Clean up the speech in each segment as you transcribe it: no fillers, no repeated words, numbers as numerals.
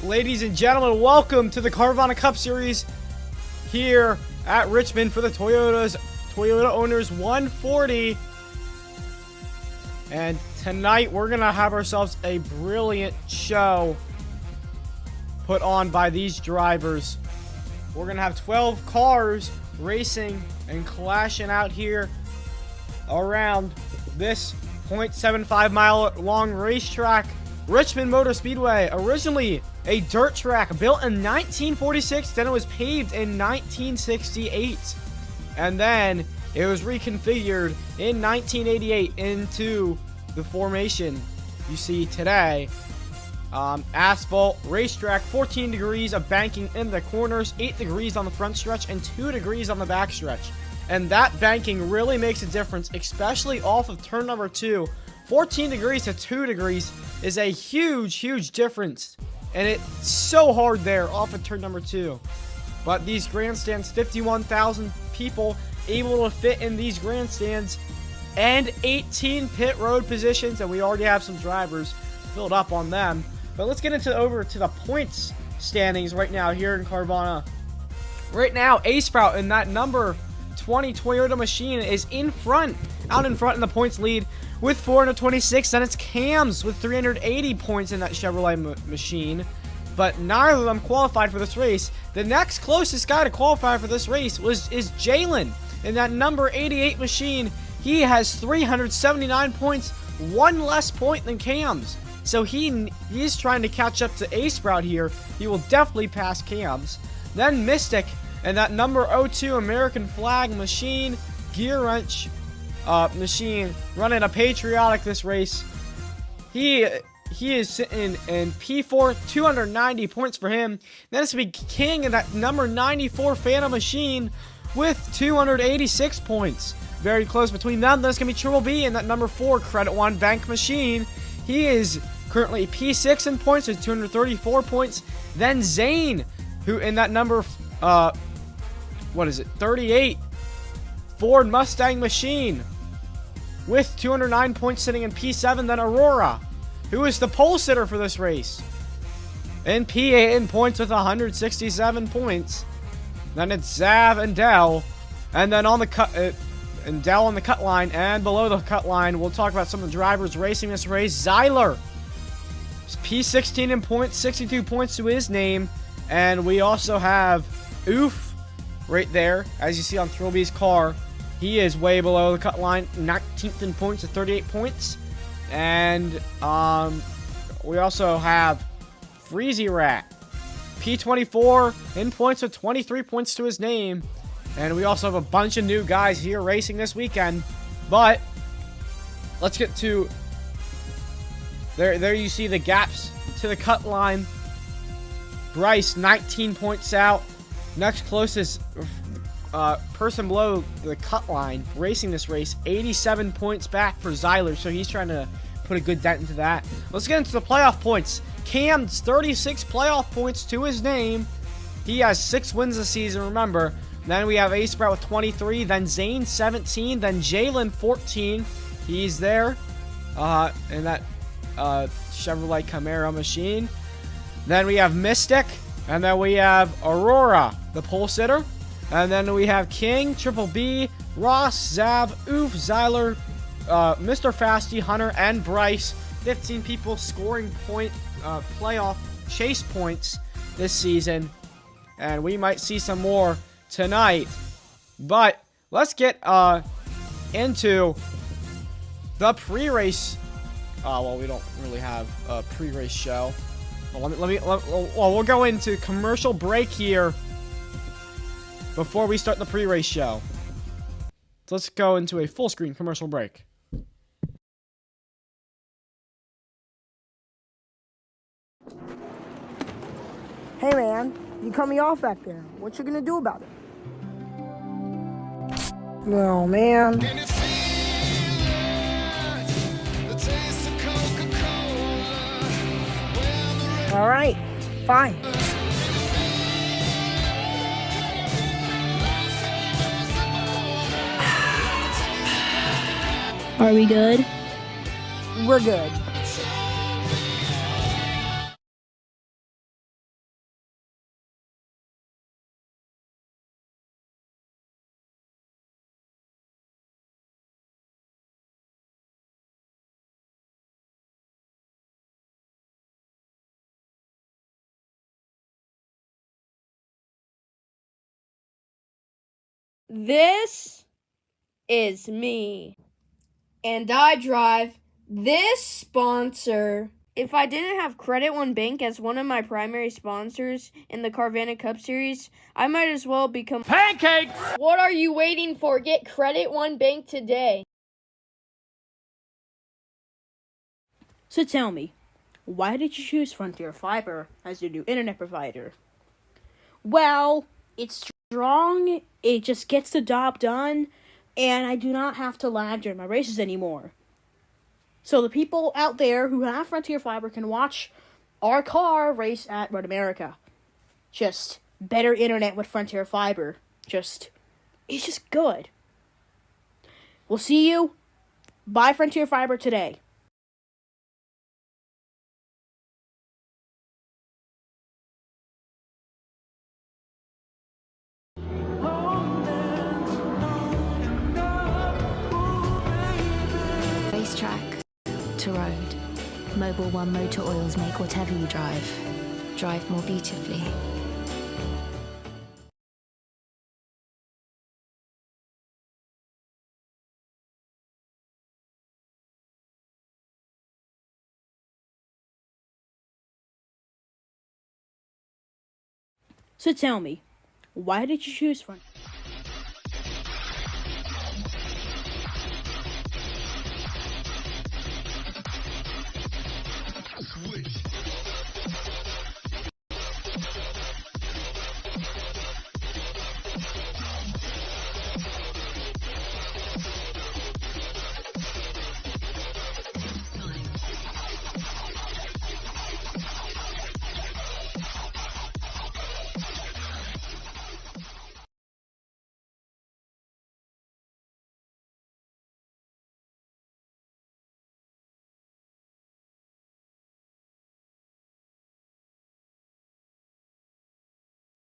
Ladies and gentlemen, welcome to the Carvana Cup Series here at Richmond for the Toyota Owners 140. And tonight we're going to have ourselves a brilliant show put on by these drivers. We're going to have 12 cars racing and clashing out here around this 0.75 mile long racetrack. Richmond Motor Speedway, originally a dirt track built in 1946, then it was paved in 1968, and then it was reconfigured in 1988 into the formation you see today. Asphalt racetrack, 14 degrees of banking in the corners, 8 degrees on the front stretch, and 2 degrees on the back stretch. And that banking really makes a difference, especially off of turn number 2. 14 degrees to 2 degrees is a huge difference. And it's so hard there off of turn number 2. But these grandstands, 51,000 people able to fit in these grandstands, and 18 pit road positions, and we already have some drivers filled up on them. But let's get over to the points standings right now here in Carvana. Right now, A-Sprout in that number 20 Toyota machine is out in front in the points lead with 426. Then it's Cams with 380 points in that Chevrolet machine, but neither of them qualified for this race. The next closest guy to qualify for this race is Jalen in that number 88 machine. He has 379 points, one less point than Cams. So he's trying to catch up to A-Sprout here. He will definitely pass Cams. Then Mystic and that number 02 American flag machine, gear wrench machine, running a patriotic this race. He is sitting in P4, 290 points for him. Then it's going to be King in that number 94 Phantom machine with 286 points. Very close between them. Then it's going to be Triple B in that number 4 Credit One Bank machine. He is currently P6 in points with 234 points. Then Zane, who in that number 38 Ford Mustang machine with 209 points, sitting in P7. Then Aurora, who is the pole sitter for this race, in P8 in points with 167 points. Then it's Zav and Dell, and then on the cut and Dell on the cut line, and below the cut line we'll talk about some of the drivers racing this race. Zyler, P16 in points, 62 points to his name. And we also have Oof right there, as you see on Thrillby's car. He is way below the cut line, 19th in points at 38 points. And we also have Freezy Rat, P24 in points with 23 points to his name. And we also have a bunch of new guys here racing this weekend. But let's get to there you see the gaps to the cut line. Bryce, 19 points out. Next closest person below the cut line racing this race, 87 points back for Zyler, so he's trying to put a good dent into that. Let's get into the playoff points. Cam's 36 playoff points to his name. He has 6 wins this season, remember. Then we have A-Sprout with 23, then Zane 17, then Jalen 14. He's there in that Chevrolet Camaro machine. Then we have Mystic, and then we have Aurora, the pole sitter. And then we have King, Triple B, Ross, Zav, Oof, Zyler, Mr. Fasty, Hunter, and Bryce. 15 people scoring playoff chase points this season. And we might see some more tonight. But let's get into the pre-race. Well, we don't really have a pre-race show. Well, we'll go into commercial break here before we start the pre-race show. So let's go into a full screen commercial break. Hey man, you cut me off back there. What you gonna do about it? Oh man. All right, fine. Are we good? We're good. This is me. And I drive this sponsor. If I didn't have Credit One Bank as one of my primary sponsors in the Carvana Cup Series, I might as well become Pancakes! What are you waiting for? Get Credit One Bank today. So tell me, why did you choose Frontier Fiber as your new internet provider? Well, it's strong, it just gets the job done, and I do not have to lag during my races anymore. So the people out there who have Frontier Fiber can watch our car race at Road America. Just better internet with Frontier Fiber. It's just good. We'll see you. Buy Frontier Fiber today. Racetrack to road. Mobil One Motor Oils make whatever you drive more beautifully. So tell me, why did you choose Frontier?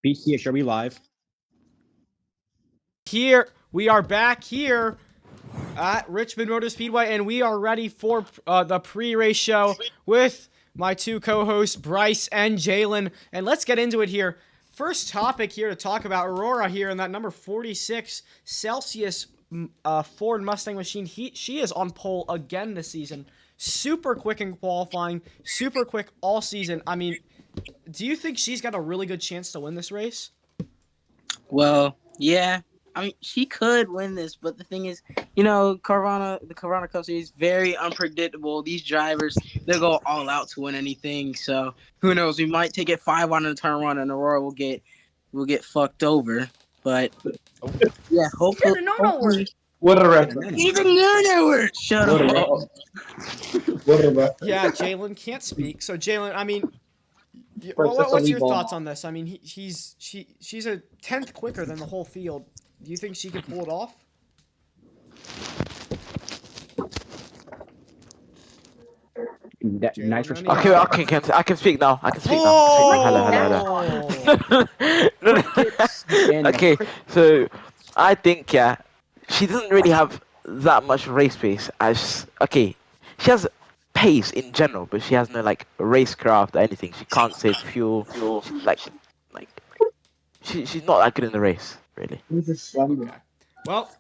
BT, are we live? Here, we are back here at Richmond Motor Speedway, and we are ready for the pre-race show with my two co-hosts, Bryce and Jalen. And let's get into it here. First topic here to talk about Aurora here in that number 46 Celsius Ford Mustang machine. She is on pole again this season. Super quick in qualifying, super quick all season. I mean, do you think she's got a really good chance to win this race? Well, yeah. I mean, she could win this, but the thing is, the Carvana Cup Series, very unpredictable. These drivers, they go all out to win anything. So who knows? We might take it 5 on the turn one, and Aurora will get fucked over. But yeah, hopefully. What a reference. Even no word. Shut What a up. reference. What a reference. Yeah, Jalen can't speak. So Jalen, I mean, First, that's what's a your ball. thoughts on this? I mean, she's a 10th quicker than the whole field. Do you think she could pull it off? Nice Jalen, response. I can speak now. I can speak now. Oh! Hello. Okay, so I think she doesn't really have that much race pace she has pace in general, but she has no like racecraft or anything. She can't save fuel. She's not that good in the race, really. Okay. Well,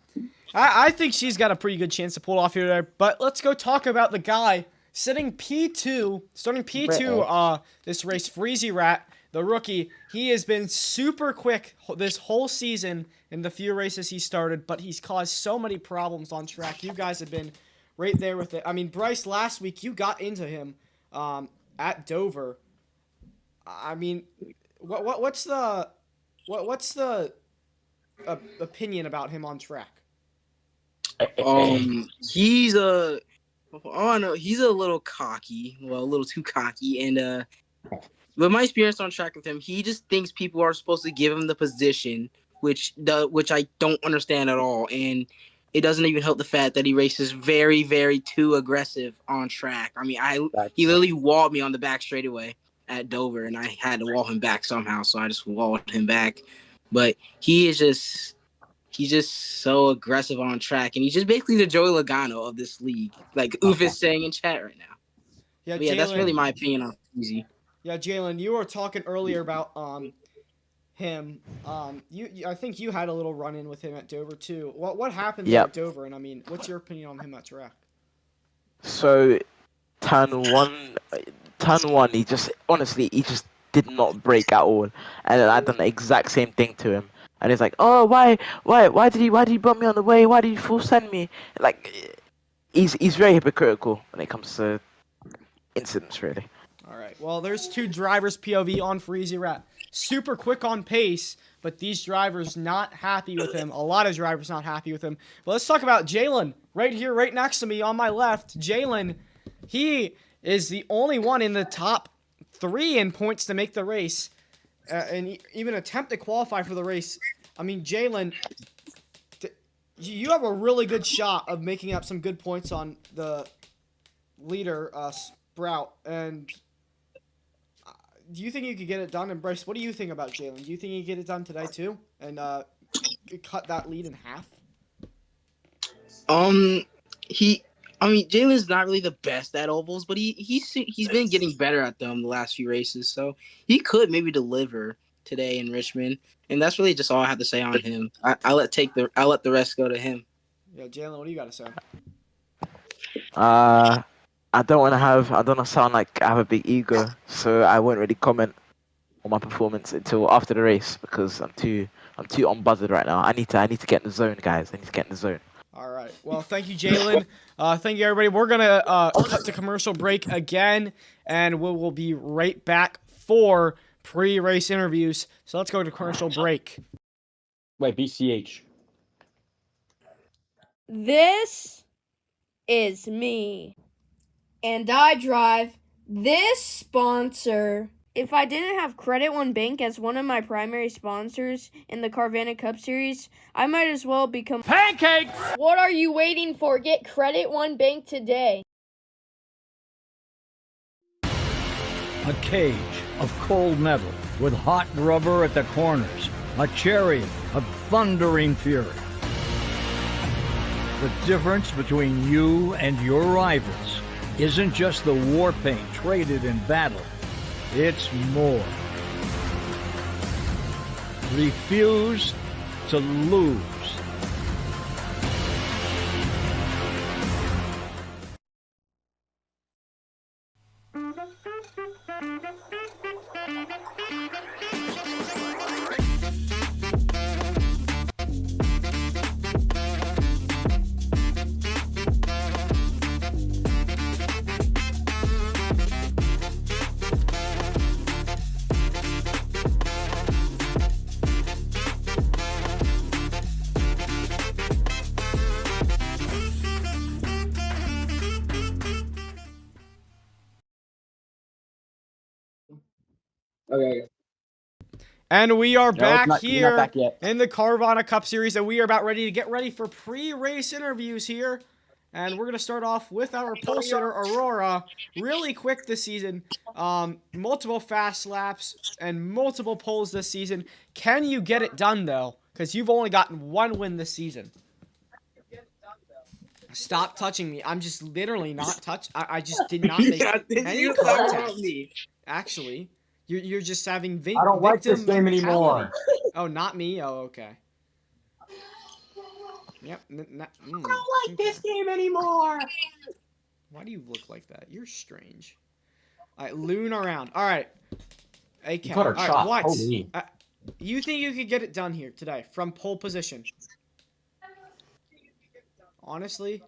I think she's got a pretty good chance to pull it off here there. But let's go talk about the guy starting P2 this race, Freezy Rat, the rookie. He has been super quick this whole season in the few races he started, but he's caused so many problems on track. You guys have been right there with it. I mean, Bryce, last week you got into him at Dover. I mean, what's the opinion about him on track? He's a little cocky. Well, a little too cocky, and with my experience on track with him, he just thinks people are supposed to give him the position, which I don't understand at all, and it doesn't even help the fact that he races very, very too aggressive on track. I mean, he literally walled me on the back straightaway at Dover, and I had to wall him back somehow, so I just walled him back. But he's just so aggressive on track, and he's just basically the Joey Logano of this league, like Oof is saying in chat right now. Yeah, But yeah, that's really my opinion on Easy. Yeah, Jalen, you were talking earlier about him. I think you had a little run-in with him at Dover too. What happened there Yep. at Dover? And I mean, what's your opinion on him at track? So turn one, he just did not brake at all, and then I done the exact same thing to him, and he's like, oh, why did he bump me on the way? Why did you full send me? Like, he's very hypocritical when it comes to incidents, really. All right. Well, there's two drivers POV on Freezy Rat. Super quick on pace, but these drivers not happy with him. A lot of drivers not happy with him. But let's talk about Jalen. Right here, right next to me on my left. Jalen, he is the only one in the top 3 in points to make the race. And even attempt to qualify for the race. I mean, Jalen, you have a really good shot of making up some good points on the leader, Sprout. And do you think you could get it done? And Bryce, what do you think about Jalen? Do you think he could get it done today too? And cut that lead in half? Jalen's not really the best at ovals, but he's been getting better at them the last few races, so he could maybe deliver today in Richmond. And that's really just all I have to say on him. I'll let the rest go to him. Yeah, Jalen, what do you got to say? I don't want to sound like I have a big ego, so I won't really comment on my performance until after the race because I'm too unbuzzed right now. I need to get in the zone, guys. I need to get in the zone. All right. Well, thank you, Jalen. Thank you, everybody. We're gonna cut to commercial break again, and we will be right back for pre-race interviews. So let's go to commercial break. Wait, BCH. This is me. And I drive this sponsor. If I didn't have Credit One Bank as one of my primary sponsors in the Carvana Cup Series, I might as well become pancakes! What are you waiting for? Get Credit One Bank today. A cage of cold metal with hot rubber at the corners. A chariot of thundering fury. The difference between you and your rivals isn't just the war paint traded in battle. It's more. Refuse to lose. Okay. And we are back we're not here back yet. in the Carvana Cup Series, and we are about ready to get ready for pre-race interviews here. And we're going to start off with our pole sitter, Aurora. Really quick this season. Multiple fast laps and multiple poles this season. Can you get it done, though? Because you've only gotten one win this season. Stop touching me. I'm just literally not I just did not make any contact. Actually, you're just having I don't like this game anymore. Oh, not me? Oh, okay. Yep. I don't like this game anymore. Why do you look like that? You're strange. All right, loon around. All right. AK. You cut her All right, shot. what? Holy. You think you could get it done here today from pole position? Honestly?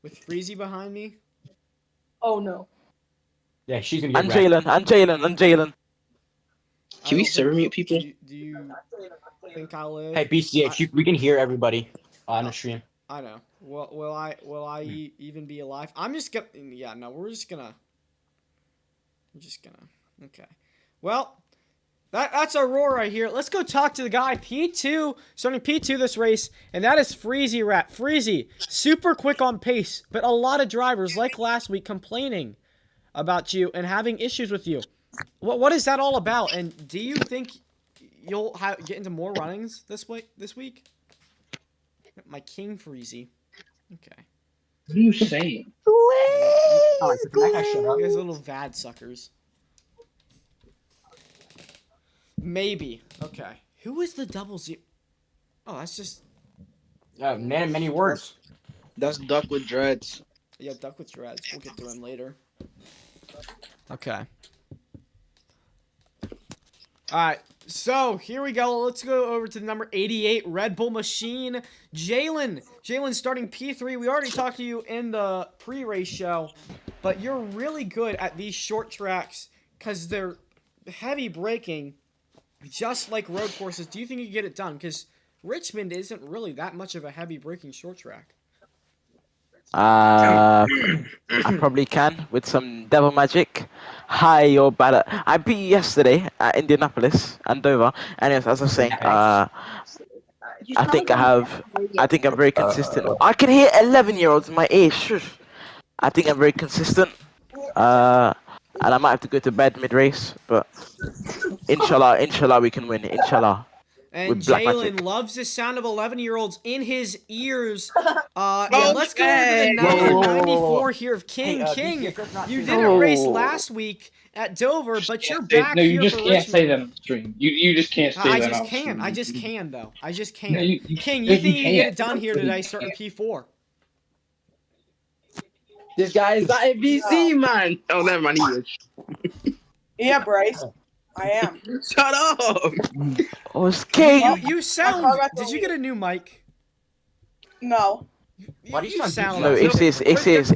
With Freezy behind me? Oh no. Yeah, she's gonna get I'm wrecked. Jalen. Can we server mute people? Do you think I'll live? Hey, BCH, we can hear everybody on the stream. I know. Will I even be alive? I'm just gonna. Yeah, no, we're just gonna. Okay. Well, that's Aurora right here. Let's go talk to the guy P2, starting P2 this race, and that is Freezy Rat. Freezy, super quick on pace, but a lot of drivers like last week complaining about you and having issues with you. What is that all about? And do you think you'll get into more runnings this week? My King Freezy. Okay. What are you saying? You guys are little vad suckers. Maybe. Okay. Who is the double zero? Oh, that's just Man of many words. That's Duck with dreads. yeah. Duck with dreads. We'll get to him later. Okay. All right. So here we go. Let's go over to the number 88 Red Bull Machine. Jalen. Jalen starting P3. We already talked to you in the pre-race show, but you're really good at these short tracks because they're heavy braking, just like road courses. Do you think you can get it done? Because Richmond isn't really that much of a heavy braking short track. I probably can with some devil magic. Hi, you're bad at. I beat you yesterday at Indianapolis and Dover. And as I was saying, I think I'm very consistent. I can hear 11-year-olds in my ear. Shush. I think I'm very consistent. And I might have to go to bed mid-race, but inshallah, we can win. Inshallah. And Jalen loves the sound of 11-year-olds in his ears. And let's go over to the number 94 here of King. King, you didn't race last week at Dover, but you're back no, here you just for can't Richmond. say that on stream. You just can't say that on stream. I just can, though. I just can. No, you King, no, you think you can get can't. it done here today, starting P4? This guy is not a BC, man. Oh, never mind. He is. Yeah, Bryce. I am. Shut up. Oh, it's King. You sound. Did you get a new mic? No. Why do you sound? No, it's his PC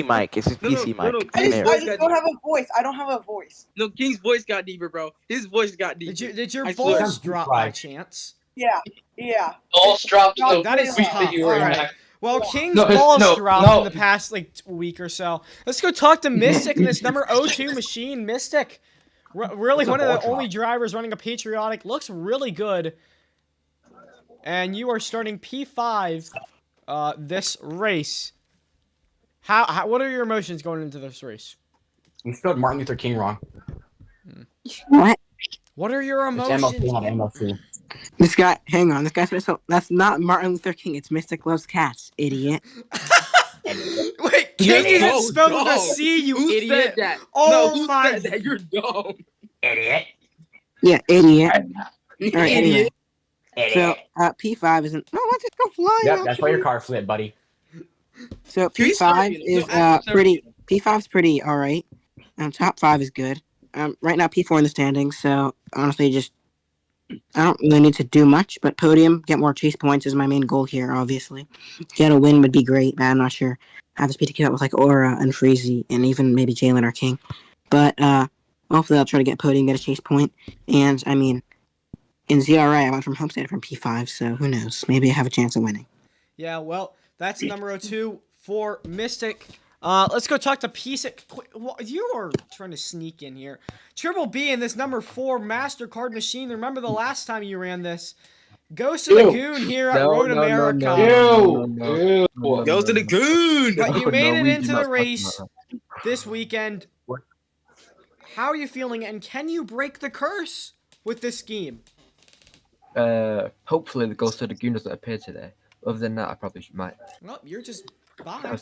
mic. It's his PC mic. I just don't have a voice. I don't have a voice. No, King's voice got deeper, bro. His voice got deeper. Did your I swear. balls drop by chance? Yeah. Yeah. Balls dropped. Oh, So that is quick tough. that you were All right. back. Well, King's No, balls dropped no. in the past week or so. Let's go talk to Mystic in this number 02 machine. Mystic, really one of the only drivers running a patriotic. Looks really good. And you are starting P5 this race. What are your emotions going into this race? You spelled Martin Luther King wrong. What? What are your It's emotions? MLK, not MLC. This guy, hang on. This guy's so that's not Martin Luther King. It's Mystic Loves Cats, idiot. Wait, King isn't spelled with a C, you Who idiot. said that? Oh no, who my. said that? You're dumb. Idiot. Yeah, idiot. All right, Idiot. anyway. So P5 isn't. No, let's just go flying. Yep, that's why your car flipped, buddy. So P5 is pretty. P5's pretty all right. Top 5 is good. Right now P4 in the standings. So honestly, just I don't really need to do much, but podium, get more chase points is my main goal here. Obviously, get a win would be great, but I'm not sure how the speed to keep up with like Aura and Freezy and even maybe Jalen or King. But hopefully I'll try to get podium, get a chase point, and I mean, in ZRA I went from Homestead from P5, so who knows? Maybe I have a chance of winning. Yeah, well, that's number 02 for Mystic. Let's go talk to P6. You are trying to sneak in here. Triple B in this number 4 MasterCard machine. Remember the last time you ran this? Goes to the Goon here at Road America. Goes to the Goon. But you made it into the race this weekend. How are you feeling, and can you break the curse with this scheme? Hopefully the Ghost of the Goon doesn't appear today. Other than that, I probably might. Well, you're just bye.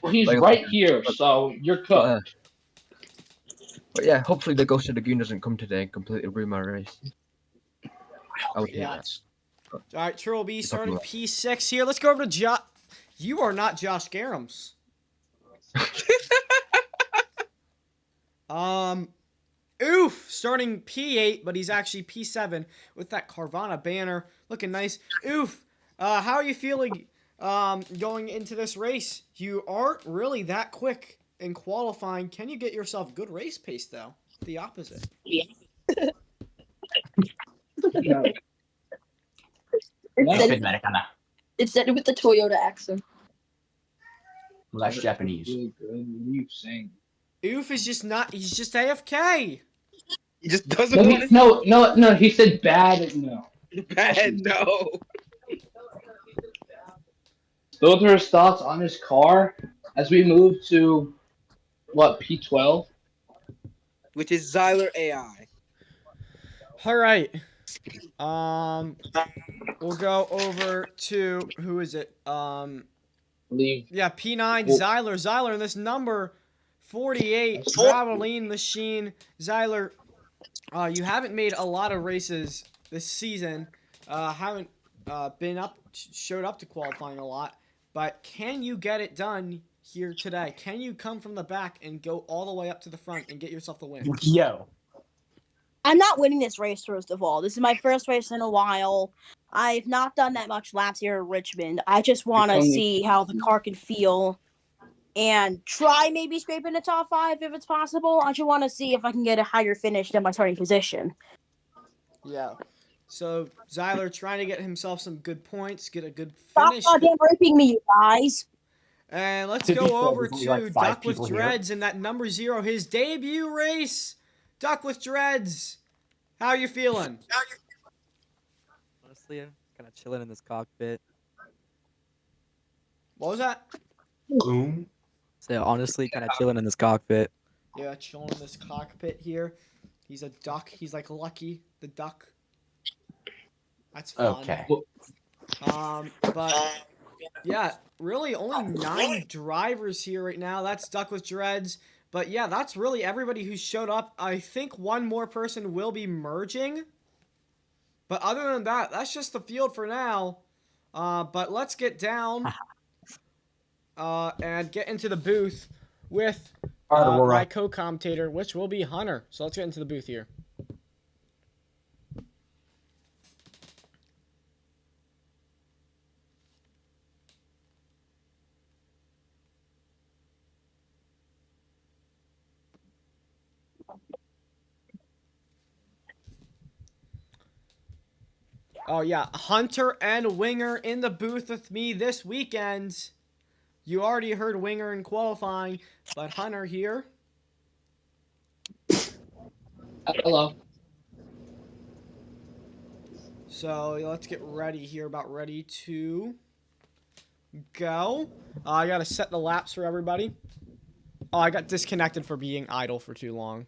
Well, he's right here, so you're cooked. But yeah, hopefully the Ghost of the Goon doesn't come today and completely ruin my race. I would hate that. All right, Triple B starting P6 here. Let's go over to Josh. You are not Josh Garums. Oof, starting P8, but he's actually P7 with that Carvana banner. Looking nice. Oof, how are you feeling going into this race? You aren't really that quick in qualifying. Can you get yourself good race pace, though? The opposite. Yeah. It's said with the Toyota accent. Well, that's Japanese. Oof is just not. He's just AFK. He just doesn't No, he said bad no. Bad no. Those are his thoughts on his car as we move to what, P12? Which is Xyler AI. All right. We'll go over to who is it? Leave. Yeah, P9 Xyler. Xyler in this number 48 Traveling Machine. Xyler, You haven't made a lot of races this season. Haven't showed up to qualifying a lot. But can you get it done here today? Can you come from the back and go all the way up to the front and get yourself the win? Yo. I'm not winning this race, first of all. This is my first race in a while. I've not done that much laps here in Richmond. I just want to see how the car can feel and try maybe scraping the top 5 if it's possible. I just want to see if I can get a higher finish than my starting position. Yeah. So, Zyler trying to get himself some good points, get a good Stop finish. goddamn raping me, you guys. And let's To be go fair, over there's only to like 5 Duck with people here. Dreads in that number 0, his debut race. Duck with Dreads. How you feeling? Honestly, I'm kind of chilling in this cockpit. What was that? Boom. So honestly, kind of chilling in this cockpit. Yeah, chilling in this cockpit here. He's a duck. He's like Lucky the duck. That's fun. Okay. But yeah, really only 9 drivers here right now. That's Duck with Dreads. But yeah, that's really everybody who showed up. I think one more person will be merging. But other than that, that's just the field for now. But let's get down and get into the booth with my co-commentator, which will be Hunter. So let's get into the booth here. Oh, yeah. Hunter and Winger in the booth with me this weekend. You already heard Winger in qualifying, but Hunter here. Hello. So let's get ready here. About ready to go. I got to set the laps for everybody. Oh, I got disconnected for being idle for too long.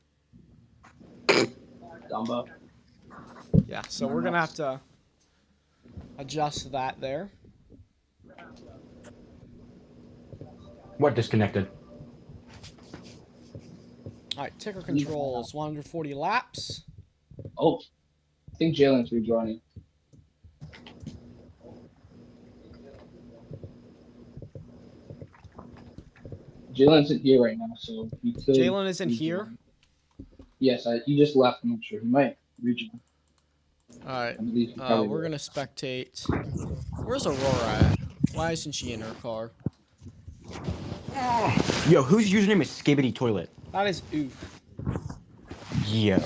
Dumbo. Yeah, so we're going to have to adjust that there. What disconnected? All right, ticker controls, 140 laps. Oh, I think Jalen's rejoining. Jalen's in here right now, so he could. Jalen isn't here? Yes, he just left. I'm not sure. He might rejoin. All right, we're going to spectate. Where's Aurora at? Why isn't she in her car? Yo, whose username is Skibbity Toilet? That is Oof. Yo.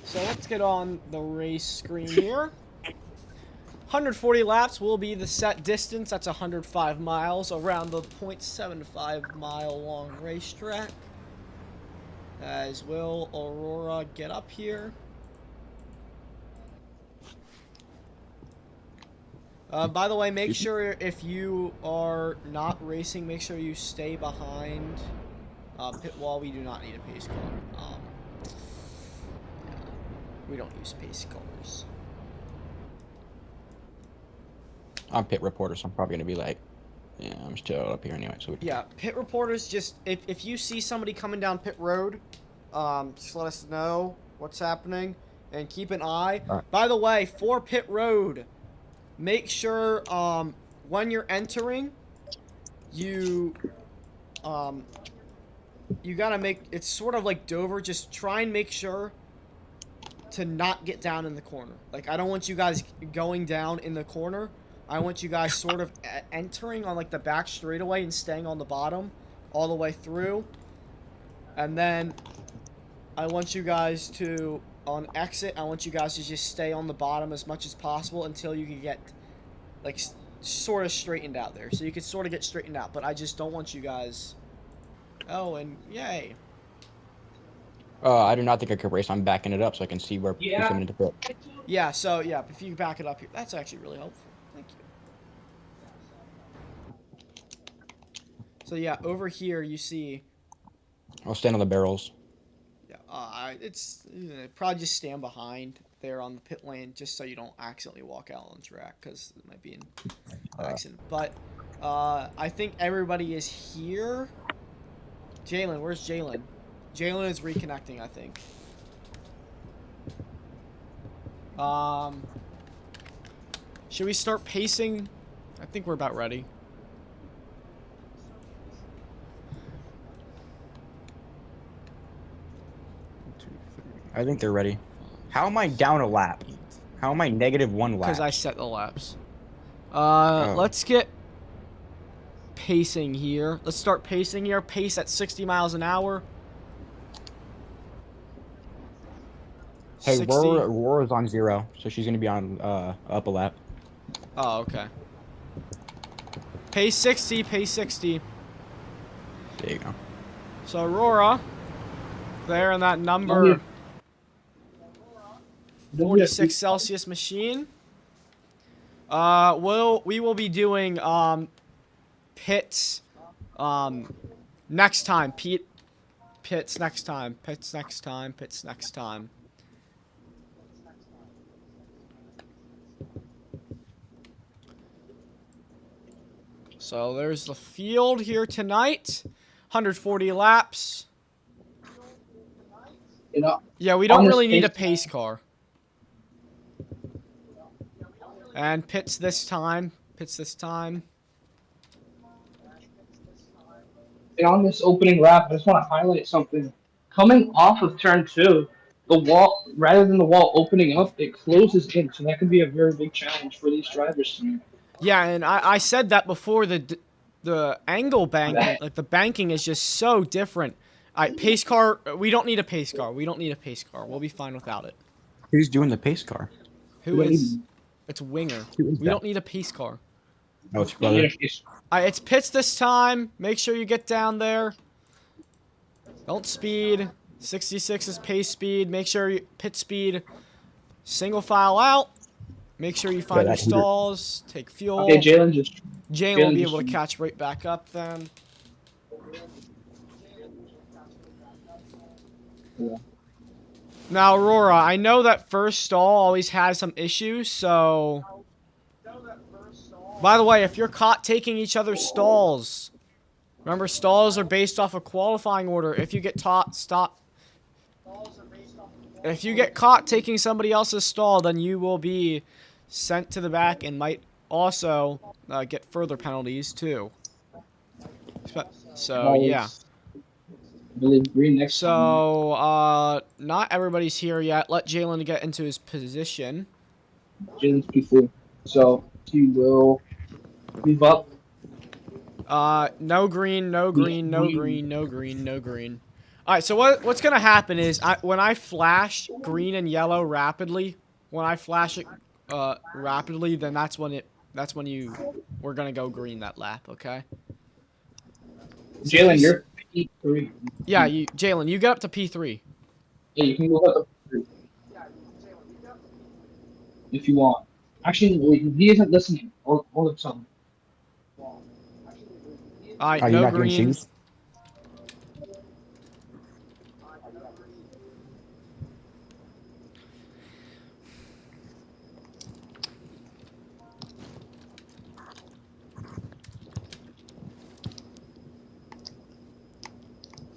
So let's get on the race screen here. 140 laps will be the set distance. That's 105 miles around the 0.75 mile long racetrack. As will Aurora get up here. By the way, make sure if you are not racing, make sure you stay behind pit wall. We do not need a pace car. We don't use pace cars. I'm pit reporter, so I'm probably gonna be like, yeah, I'm still up here anyway. So yeah, pit reporters, just if you see somebody coming down pit road, just let us know what's happening and keep an eye. Right. By the way, for pit road, make sure when you're entering, you gotta make it's sort of like Dover. Just try and make sure to not get down in the corner. Like, I don't want you guys going down in the corner. I want you guys sort of entering on like the back straightaway and staying on the bottom all the way through. And then I want you guys to, on exit, I want you guys to just stay on the bottom as much as possible until you can get like sort of straightened out there. So you can sort of get straightened out, but I just don't want you guys. Oh, and yay. I do not think I could race. I'm backing it up so I can see where who's coming into pit. Yeah, so yeah, if you back it up here, that's actually really helpful. Thank you. So yeah, over here you see. I'll stand on the barrels. Yeah, it's probably just stand behind there on the pit lane just so you don't accidentally walk out on track because it might be an accident. But I think everybody is here. Jalen, where's Jalen? Jalen is reconnecting, I think. Should we start pacing? I think we're about ready. I think they're ready. How am I down a lap? How am I -1 lap? Because I set the laps. Oh. Let's get pacing here. Let's start pacing here. Pace at 60 miles an hour. Hey, 60. Aurora's on 0, so she's gonna be on up a lap. Oh, okay. Pace 60, pace 60. There you go. So Aurora, there in that number 46 Celsius machine. We will be doing pits next time. Pits next time. Pits next time. Pits next time. So there's the field here tonight. 140 laps. You know, yeah, we don't really need a pace car. And pits this time. Pits this time. And on this opening lap, I just want to highlight something. Coming off of turn 2, the wall, rather than the wall opening up, it closes in. So that could be a very big challenge for these drivers tonight. Yeah, and I said that before. The angle banking, like the banking, is just so different. Pace car. We don't need a pace car. We don't need a pace car. We'll be fine without it. Who's doing the pace car? Who is? It's Winger. Who is we that? don't need a pace car. Oh, it's your brother. It's pits this time. Make sure you get down there. Don't speed. 66 is pace speed. Make sure you pit speed. Single file out. Make sure you find your stalls. Take fuel. Okay, Jalen will be able to catch right back up then. Yeah. Now, Aurora, I know that first stall always has some issues, so... By the way, if you're caught taking each other's stalls... Remember, stalls are based off a qualifying order. If you get If you get caught taking somebody else's stall, then you will be sent to the back and might also get further penalties, too. So, yeah. So, not everybody's here yet. Let Jalen get into his position. Jalen's P4. So, he will move up. No green, no green, no green, no green, no green. Alright, so what's gonna happen is, when I flash green and yellow rapidly, when I flash it, rapidly, then that's when we're gonna go green that lap, okay? Jalen, you're P3. Yeah, Jalen, you get up to P3. Yeah, you can move up to P3. If you want. Actually, wait, he isn't listening. Hold up something. Alright, Are you no not doing green. shoes?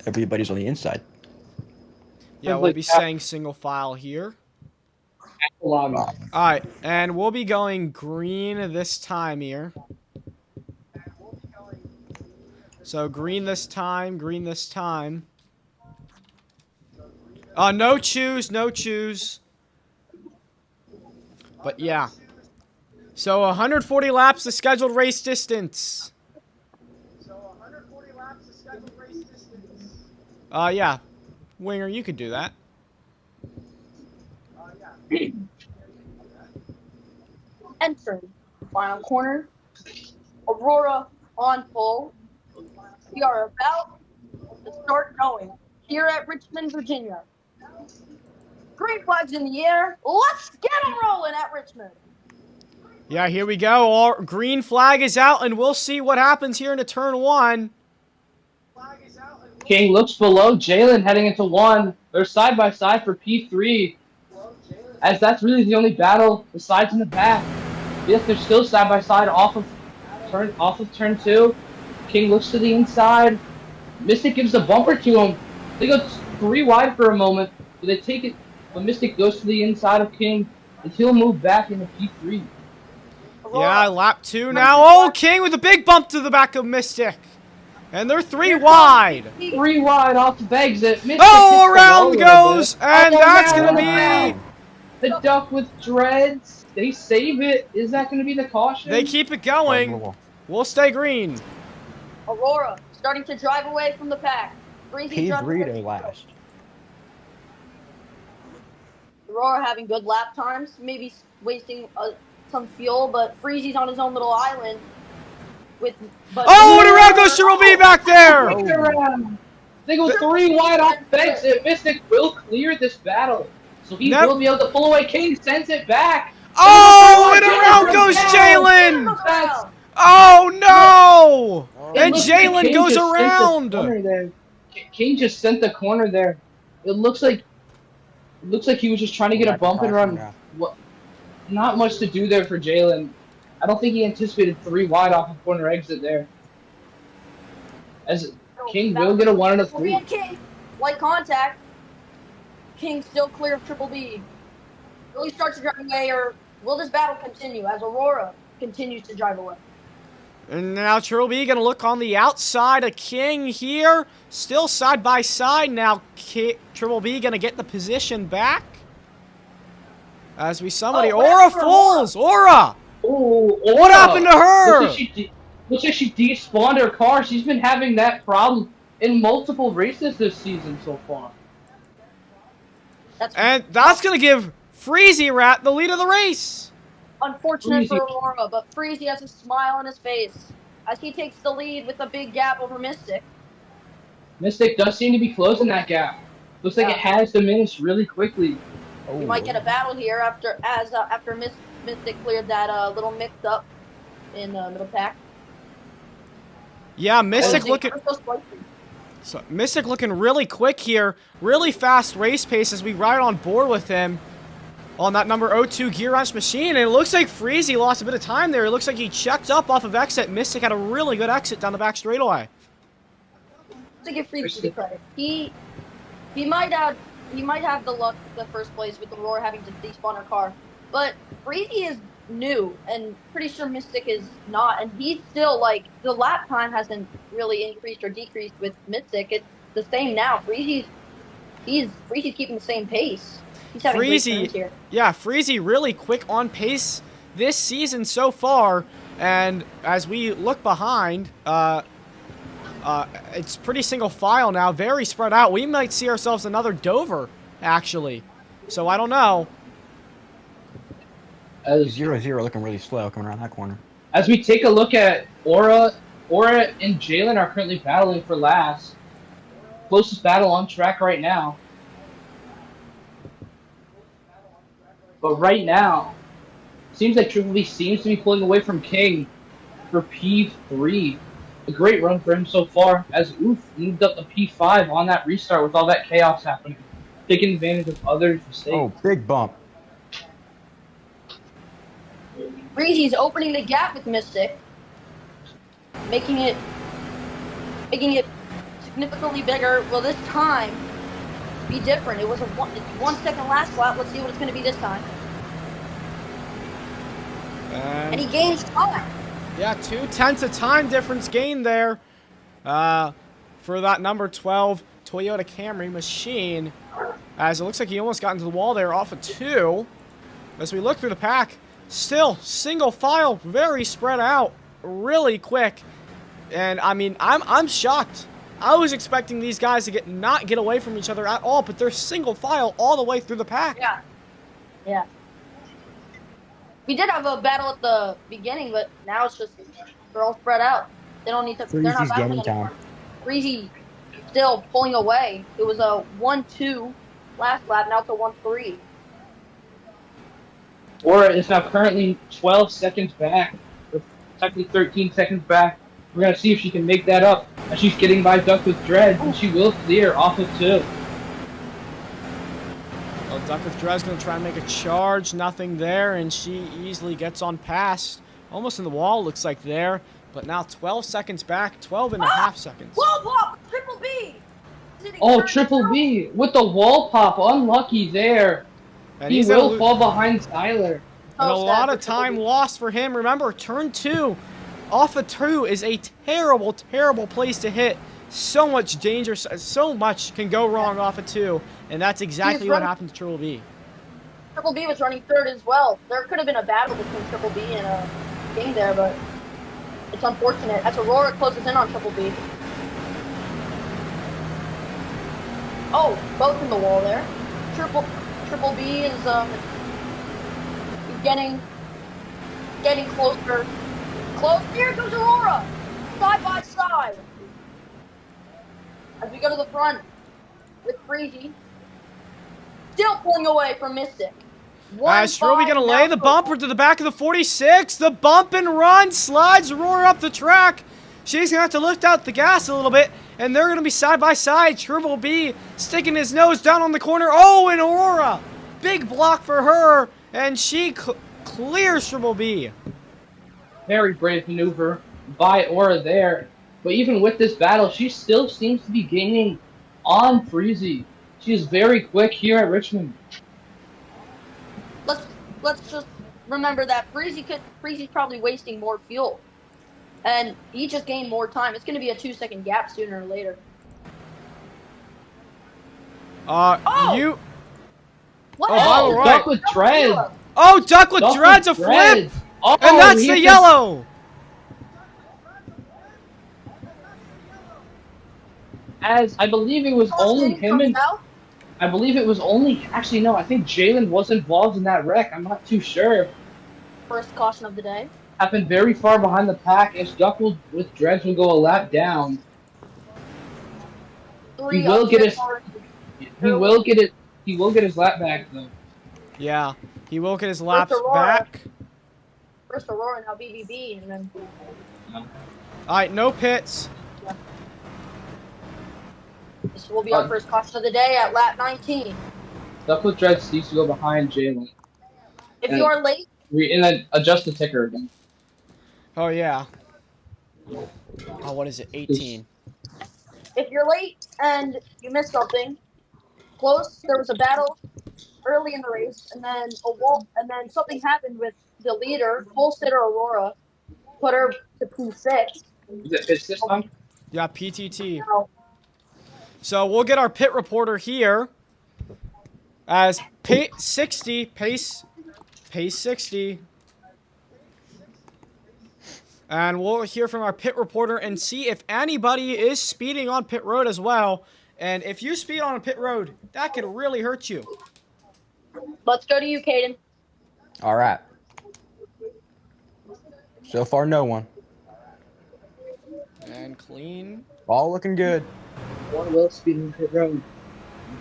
Everybody's on the inside. Yeah, we'll be saying single file here. Alright, and we'll be going green this time here. So green this time, green this time. No choose, no choose. But yeah. So 140 laps the scheduled race distance. Yeah. Winger, you could do that. Entering final corner. Aurora on pole. We are about to start going here at Richmond, Virginia. Green flags in the air. Let's get them rolling at Richmond. Yeah, here we go. Our green flag is out, and we'll see what happens here into turn 1. King looks below Jalen heading into 1. They're side by side for P3. As that's really the only battle, the sides in the back. Yes, they're still side by side off of turn 2. King looks to the inside. Mystic gives the bumper to him. They go 3 wide for a moment, but they take it. But Mystic goes to the inside of King. and he'll move back into P3. Yeah, lap 2 now. Oh, King with a big bump to the back of Mystic. And they're 3 wide. 3 wide off the exit. Mystic Oh, hits the wall around a little goes. bit. And Oh, that's now going to in the be... back. The duck with dreads. They save it. Is that going to be the caution? They keep it going. We'll stay green. Aurora starting to drive away from the pack. Freezy driving P3 away. to last. Aurora having good lap times, maybe wasting some fuel, but Freezy's on his own little island. Oh, and around goes Cheryl B back there! They go 3 wide off the exit. Mystic will clear this battle. So he will be able to pull away. King sends it back. Oh, and around goes Jalen! Oh, no! And Jalen goes around! King just sent the corner there. It looks like he was just trying to get a bump and run. What? Not much to do there for Jalen. I don't think he anticipated 3 wide off the corner exit there. As King will get a 1 and a 3. King, light contact. King still clear of Triple B. Will he start to drive away, or will this battle continue as Aurora continues to drive away? And now Triple B gonna look on the outside of King here. Still side by side now. Triple B gonna get the position back. As we somebody Aura falls. Aura! Oh, what happened to her? Looks like she despawned her car. She's been having that problem in multiple races this season so far. And that's going to give Freezy Rat the lead of the race. Unfortunate for Aurora, but Freezy has a smile on his face as he takes the lead with a big gap over Mystic. Mystic does seem to be closing that gap. Looks like it has diminished really quickly. We might get a battle here after Mystic cleared that little mix-up in the middle pack. Yeah, Mystic looking really quick here. Really fast race pace as we ride on board with him on that number 02 Gear Wrench machine. And it looks like Freezy lost a bit of time there. It looks like he checked up off of exit. Mystic had a really good exit down the back straightaway. To give Freezy credit, he might have the luck the first place with Aurora having to despawn her car, but Freezy is new and pretty sure Mystic is not, and he's still like the lap time hasn't really increased or decreased with Mystic. It's the same now. Freezy's keeping the same pace. He's having great turns here. Yeah, Freezy really quick on pace this season so far, and as we look behind, it's pretty single file now, very spread out. We might see ourselves another Dover, actually. So I don't know. 0-0 looking really slow coming around that corner. As we take a look at Aura and Jalen are currently battling for last. Closest battle on track right now. But right now, seems like Triple B seems to be pulling away from King for P3. A great run for him so far, as Oof moved up to P5 on that restart with all that chaos happening. Taking advantage of others' mistakes. Oh, big bump. Breezy's opening the gap with Mystic, making it significantly bigger. Will this time be different? It was a 1 second last lap. Let's see what it's going to be this time. And he gains time. Yeah, 2/10 of time difference gained there for that number 12 Toyota Camry machine. As it looks like he almost got into the wall there off of 2. As we look through the pack, still single file, very spread out, really quick. And I mean, I'm shocked. I was expecting these guys to not get away from each other at all, but they're single file all the way through the pack. Yeah. We did have a battle at the beginning, but now it's just they're all spread out. They don't need to. They're not battling anymore. Breezy still pulling away. It was a 1-2 last lap. Now it's a 1-3. Aura is now currently 12 seconds back, or technically 13 seconds back. We're going to see if she can make that up. As she's getting by Duck with Dread, and she will clear off of 2. Well, Duck with Dread's going to try and make a charge. Nothing there, and she easily gets on past. Almost in the wall, looks like there. But now 12 seconds back, 12 and a half seconds. Wall pop! Triple B! Oh, Triple B with the wall pop. Unlucky there. And He he's gonna will fall behind Tyler. and a So sad lot for of time Triple B. lost for him. Remember, turn 2 off of 2 is a terrible, terrible place to hit. So much danger, so much can go wrong off of 2, and that's exactly what happened to Triple B. Triple B was running third as well. There could have been a battle between Triple B and King there, but it's unfortunate. As Aurora closes in on Triple B. Oh, both in the wall there. Triple B is getting closer. Close. Here goes Aurora, side by side. As we go to the front with Freezy, still pulling away from Mystic. Stroby gonna lay the bumper to the back of the 46. The bump and run slides Aurora up the track. She's gonna have to lift out the gas a little bit, and they're gonna be side by side. Triple B sticking his nose down on the corner. Oh, and Aurora, big block for her, and she clears Triple B. Very brave maneuver by Aura there. But even with this battle, she still seems to be gaining on Freezy. She is very quick here at Richmond. Let's just remember that Freezy's probably wasting more fuel, and he just gained more time. It's going to be a 2-second gap sooner or later. You. What? Oh, right. Duck with Dread. Oh, Duck with Dread's a flip, Oh, and that's the yellow. As I believe it was only him and I believe it was only actually no, I think Jalen was involved in that wreck. I'm not too sure. First caution of the day. Happened very far behind the pack as Duck with Dreads will go a lap down. He will get his lap back though. Yeah, he will get his laps back. First Aurora, now BBB, and then. All right, no pits. Yeah. This will be our first caution of the day at lap 19. Duck with Dreads needs to go behind Jalen. If you are late. And then adjust the ticker again. Oh yeah. Oh, what is it? 18. If you're late and you missed something, close. There was a battle early in the race, and then something happened with the leader, full sitter Aurora, put her to P6. Is it pit this time? Yeah, PTT. No. So we'll get our pit reporter here as pace 60. And we'll hear from our pit reporter and see if anybody is speeding on pit road as well. And if you speed on a pit road, that could really hurt you. Let's go to you, Caden. All right. So far, no one. And clean. All looking good. One will speed in pit road.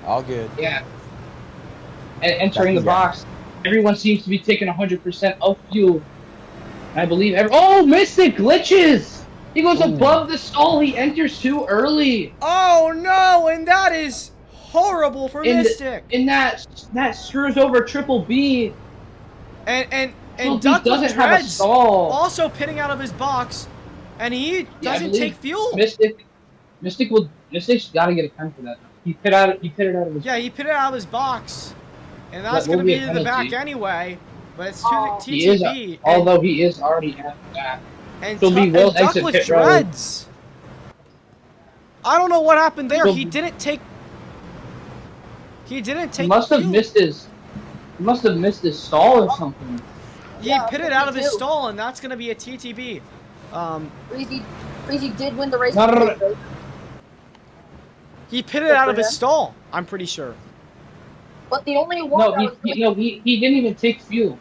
All good. Yeah. And entering the box, everyone seems to be taking 100% of fuel. I believe oh, Mystic glitches! He goes above the stall. He enters too early. Oh no! And that is horrible for Mystic. And that screws over Triple B. And Duck doesn't have a stall. Also pitting out of his box, and he doesn't take fuel. Mystic's got to get a time for that. He pitted out of his. Yeah, he pitted out of his box, and that's going to be to the back anyway. But it's to the TTB. Although he is already at the back. And Duck with Dreads. I don't know what happened there. He didn't take. He must have missed his. He must have missed his stall or something. He pitted out of his stall, and that's going to be a TTB. Freezy did win the race. He pitted out of his stall. I'm pretty sure. But the only one. He didn't even take fuel.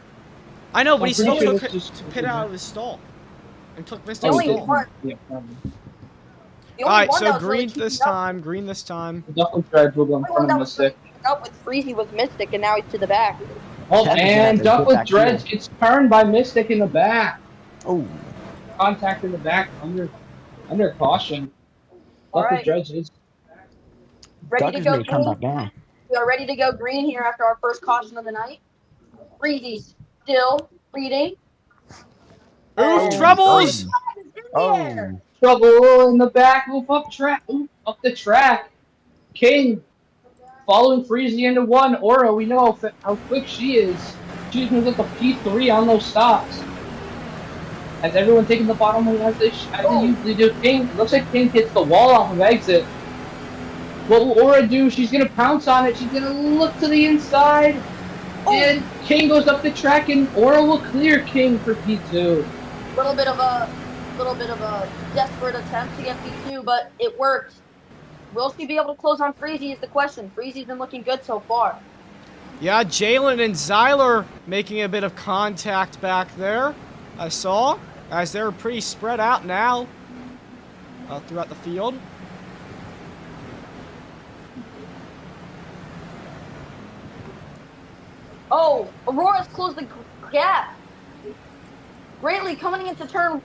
I know, but he still took to pit out of his stall and took Mystic's stall. All right, so green this time. Green this time. Duck with Dreads will go in front of Mystic. Up with Freezy with Mystic, and now he's to the back. Oh, and Duck with Dreads gets turned by Mystic in the back. Oh. Contact in the back under caution. Duck with Dreads is ready to go green. We are ready to go green here after our first caution of the night. Freezy's still leading. Ooh, troubles! Oh. Trouble in the back. Move up the track. King following Freezy into one. Aura, we know how quick she is. She's going to get the P3 on those stops. Has everyone taken the bottom lane as they usually do? King, looks like King hits the wall off of exit. What will Aura do? She's going to pounce on it. She's going to look to the inside. And King goes up the track, and Aura will clear King for P2. Little bit of a desperate attempt to get P2, but it worked. Will she be able to close on Freezy is the question. Freezy's been looking good so far. Yeah, Jalen and Zyler making a bit of contact back there. I saw, as they're pretty spread out now throughout the field. Oh, Aurora's closed the gap. Greatly coming into turn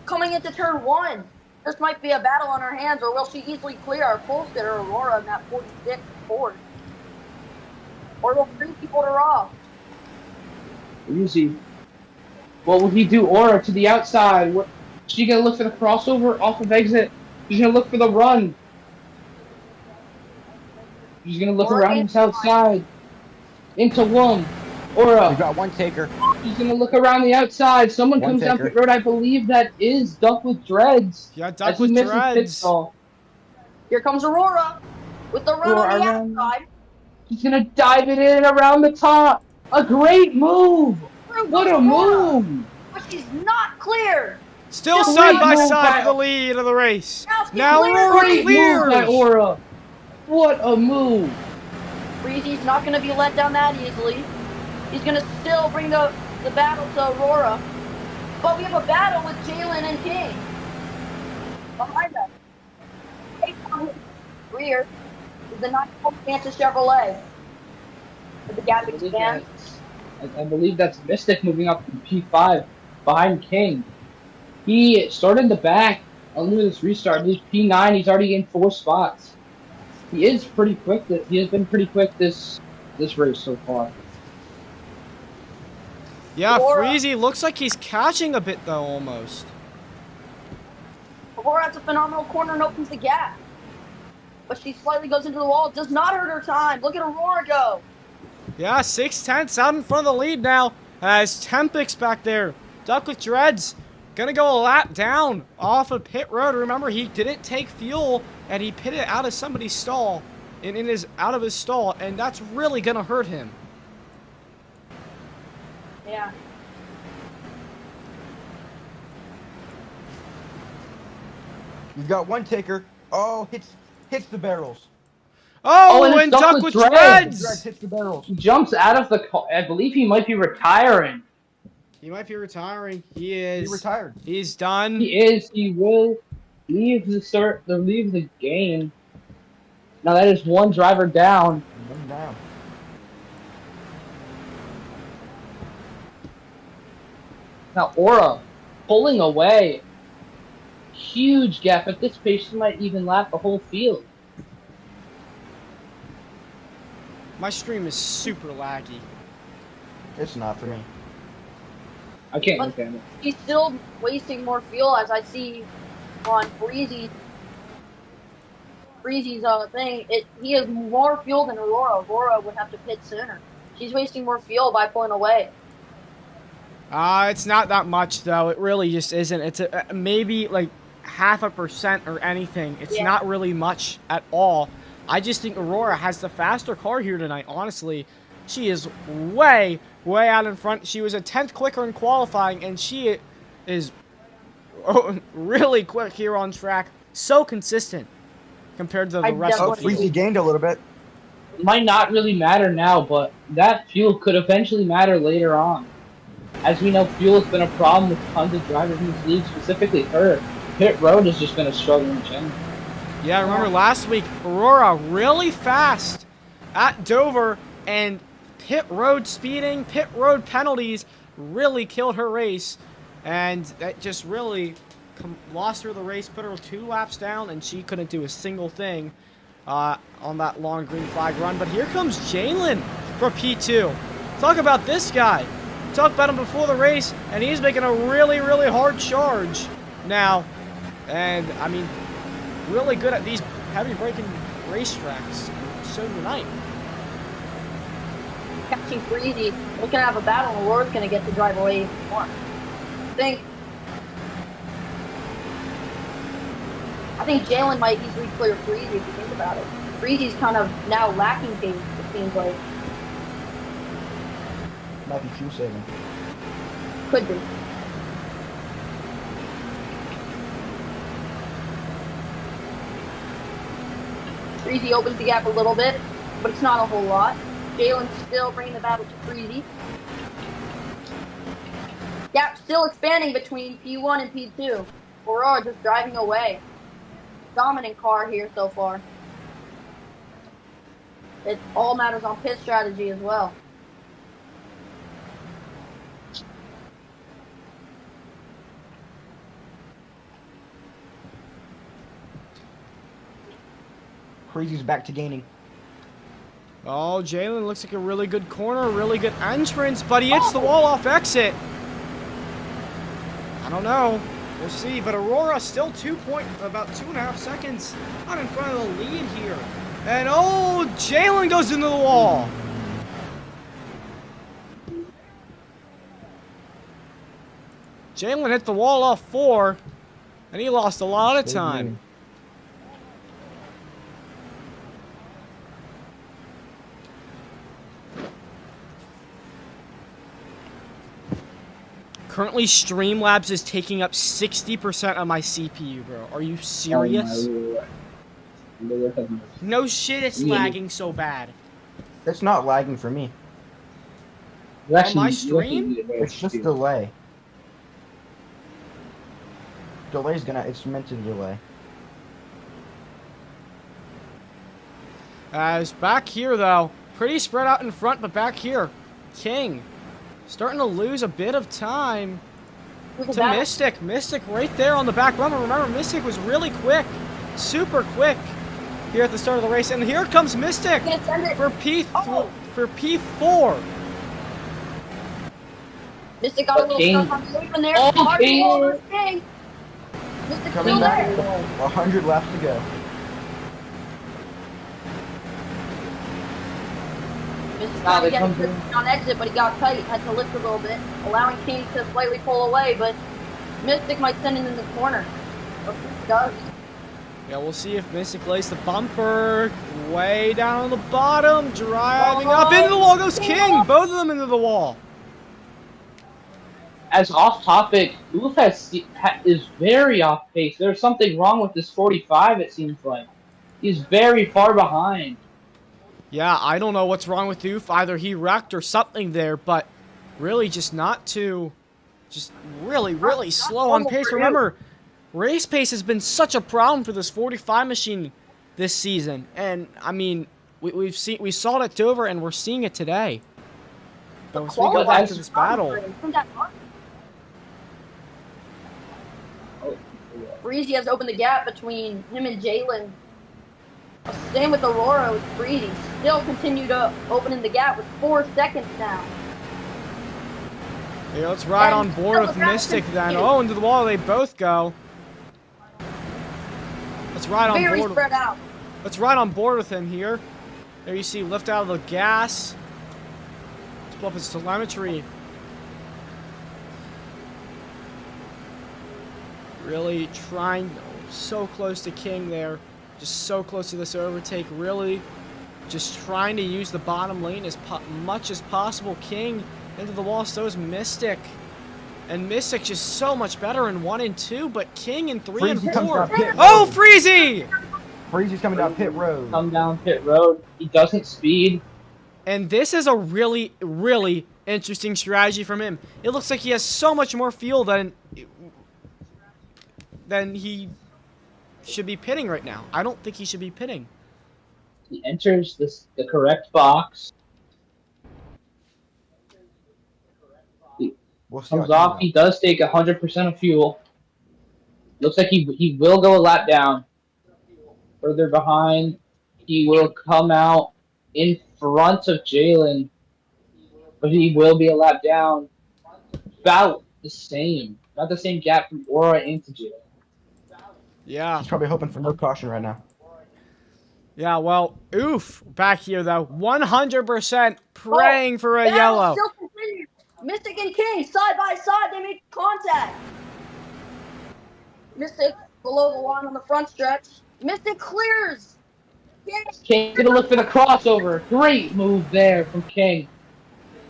one. This might be a battle on her hands, or will she easily clear our full spitter Aurora in that 46 Ford? Or will Freezy hold her off? Easy. What will he do? Aura to the outside. What? She gonna look for the crossover off of exit. She's gonna look for the run. She's gonna look around this outside. Into one. Aura. We got one taker. She's gonna look around the outside. Someone comes down pit road. I believe that is Duck with Dreads. Yeah, Duck with Dreads. Here comes Aurora with the run on the outside. She's gonna dive it in around the top. A great move. What a move! But she's not clear. Still side by side for the lead of the race. Now Aurora clears. By Aura. What a move! Freezy's not going to be let down that easily. He's going to still bring the battle to Aurora. But we have a battle with Jalen and King. Behind us. Rear is the 94 Kansas Chevrolet. With the gap expands. I believe that's Mystic moving up from P5 behind King. He started in the back. Only with this restart. He's P9. He's already in 4 spots. He is pretty quick. He has been pretty quick this race so far. Yeah, Freezy looks like he's catching a bit though, almost. Aurora has a phenomenal corner and opens the gap. But she slightly goes into the wall. Does not hurt her time. Look at Aurora go. Yeah, 6/10 out in front of the lead now. As Tempix back there. Duck with Dreads. Gonna go a lap down off of pit road. Remember, he didn't take fuel and he pitted out of somebody's stall. Out of his stall. And that's really gonna hurt him. Yeah. We've got one taker. Oh, hits the barrels. Oh, and Duck with Dreads! Dreads hits the barrels. He jumps out of the car. I believe he might be retiring. He might be retiring. He is. He retired. He's done. He is. He will leave the game. Now that is one driver down. One down. Now Aura pulling away. Huge gap. At this pace, she might even lap the whole field. My stream is super laggy. It's not for me. I can't look at it. He's still wasting more fuel, as I see on Freezy's thing. He has more fuel than Aurora. Aurora would have to pit sooner. She's wasting more fuel by pulling away. It's not that much though. It really just isn't. It's maybe like 0.5% or anything. It's not really much at all. I just think Aurora has the faster car here tonight, honestly. She is way out in front. She was a 10th quicker in qualifying, and she is really quick here on track. So consistent compared to the rest of the field. Freezy gained a little bit. It might not really matter now, but that fuel could eventually matter later on. As we know, fuel has been a problem with tons of drivers in this league, specifically her. Pit road has just been a struggle in general. Yeah, remember last week, Aurora really fast at Dover, and pit road speeding, pit road penalties really killed her race, and that just really lost her the race, put her 2 laps down, and she couldn't do a single thing on that long green flag run. But here comes Jalen for P2. Talk about this guy. Talked about him before the race, and he's making a really hard charge now. And, I mean, really good at these heavy braking racetracks. So tonight. catching Freezy. We're gonna have a battle, and Aurora's gonna get to drive away even more. I think Jalen might easily clear Freezy if you think about it. Freezy's kind of now lacking pace, it seems like. Might be fuel saving. Could be. Freezy opens the gap a little bit, but it's not a whole lot. Jalen's still bringing the battle to Freezy. Gap still expanding between P1 and P2. Aurora just driving away. Dominant car here so far. It all matters on pit strategy as well. Crazy's back to gaining. Oh, Jalen looks like a really good corner, really good entrance, but he hits the wall off exit. I don't know. We'll see, but Aurora still about 2.5 seconds out in front of the lead here. And oh, Jalen goes into the wall. Jalen hit the wall off 4, and he lost a lot of time. Currently, Streamlabs is taking up 60% of my CPU, bro. Are you serious? No shit, it's lagging so bad. It's not lagging for me. On my stream? It's just delay. It's meant to delay. It's back here, though. Pretty spread out in front, but back here. King. Starting to lose a bit of time to Mystic. Mystic right there on the back bumper. Remember, Mystic was really quick. Super quick here at the start of the race. And here comes Mystic for P4. Mystic got a little stuck on the open there. King. Mystic Coming still back. there. 100 laps to go. Mystic tried to get on exit, but he got tight. Had to lift a little bit, allowing King to slightly pull away, but Mystic might send him in the corner. Or he does. Yeah, we'll see if Mystic lays the bumper way down on the bottom, driving up into the wall goes King. Both of them into the wall. As off topic, Oof is very off pace. There's something wrong with this 45, it seems like. He's very far behind. Yeah, I don't know what's wrong with Oof. Either he wrecked or something there, but really just really slow on pace. Remember, race pace has been such a problem for this 45 machine this season. And, I mean, we saw it at Dover, and we're seeing it today. But as we go back to this battle... Breezy has opened the gap between him and Jalen. Same with Aurora with Breezy. Still continue to open in the gap with 4 seconds now. Yeah, let's ride on board with Mystic then. Oh, into the wall they both go. Let's ride on board. Very spread out. Let's ride on board with him here. There you see, lift out of the gas. Let's pull up his telemetry. Really trying, so close to King there. Just so close to this overtake. Really just trying to use the bottom lane as much as possible. King into the wall, so is Mystic. And Mystic just so much better in 1 and 2, but King in 3 and 4. Oh, Freezy! Freezy's coming down pit road. Come down pit road. He doesn't speed. And this is a really, really interesting strategy from him. It looks like he has so much more fuel than he should be pitting right now. I don't think he should be pitting. He enters the correct box. He comes off. He does take 100% of fuel. Looks like he will go a lap down. Further behind, he will come out in front of Jalen, but he will be a lap down. About the same gap from Aura into Jalen. Yeah. He's probably hoping for no caution right now. Yeah, well, oof. Back here, though. 100% praying for a Battle yellow. still continues. Mystic and King, side by side, they make contact. Mystic below the line on the front stretch. Mystic clears. King gonna look for the crossover. Great move there from King.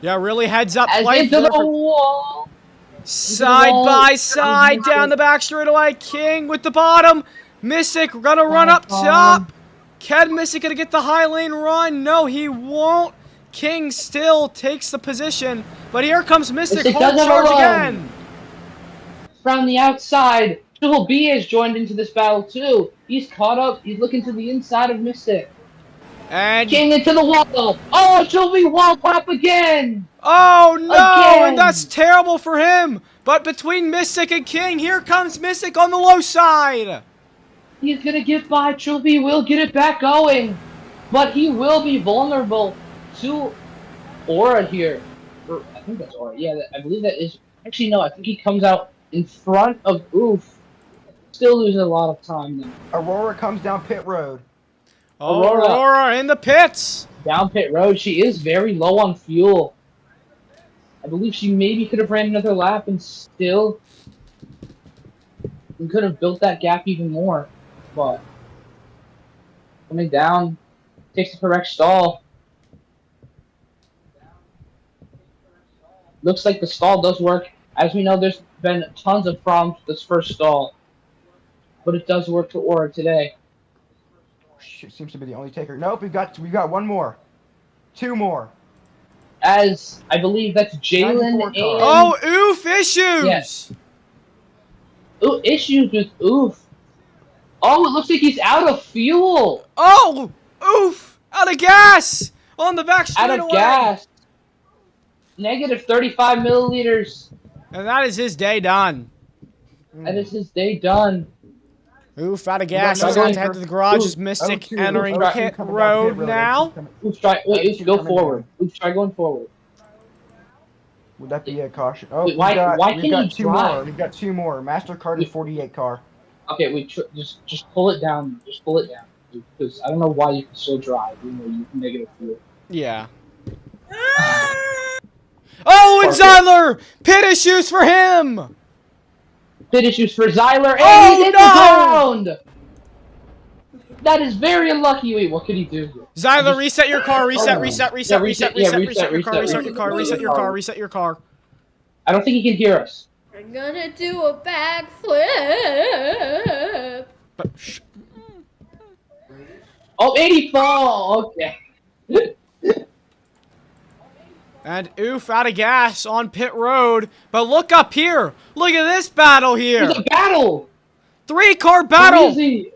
Yeah, really heads up As play into the there for wall. side by side down the back straightaway. King with the bottom. Mystic gonna run up top. Can Mystic gonna get the high lane run? No, he won't. King still takes the position, but here comes Mystic. Mystic Hard does have a charge run. again. From the outside, Triple B has joined into this battle too. He's caught up. He's looking to the inside of Mystic. And King into the wall. Oh, Triple B wall pop again. oh no, and Again. that's terrible for him. But between Mystic and King, here comes Mystic on the low side. He's gonna get by. Triple B will get it back going, but he will be vulnerable to Aura here. Or, I think that's Aura. Yeah, I believe that is. Actually, no. I think he comes out in front of Oof. Still losing a lot of time though. Aurora comes down pit road. Oh, Aurora in the pits. Down pit road. She is very low on fuel. I believe she maybe could have ran another lap and still we could have built that gap even more. But coming down, takes the correct stall. Looks like the stall does work. As we know, there's been tons of problems with this first stall. But it does work for Aura today. She seems to be the only taker. Nope, we've got one more. Two more. As I believe that's Jalen and oh, oof issues. Yes. Ooh, issues with Oof. Oh, it looks like he's out of fuel. Oh, oof, out of gas on the back straightaway. Out of gas. Negative 35 milliliters. And that is his day done. That is his day done. Oof, out of gas. He's going to head to the garage. Is Mystic entering pit road now? Oof, try. Wait, Oof, go forward. Oof, try going forward. Would that be a caution? Oh, Wait, why can't we've got you two drive? more. We've got two more. MasterCard and 48 car. Okay, wait. Just pull it down. Just pull it down. Because I don't know why you can still drive, even though you can negative fuel. Yeah. Oh, and Zyler! Pit issues for him! Pit issues for Zyler, and oh, he's in the ground! That is very unlucky. Wait, what could he do? Zyler, reset your car. Reset your car. Reset your car. I don't think he can hear us. I'm gonna do a backflip. Oh, 84! Okay. And oof, out of gas on pit road. But look up here. Look at this battle here. There's a battle! 3-car battle! Crazy.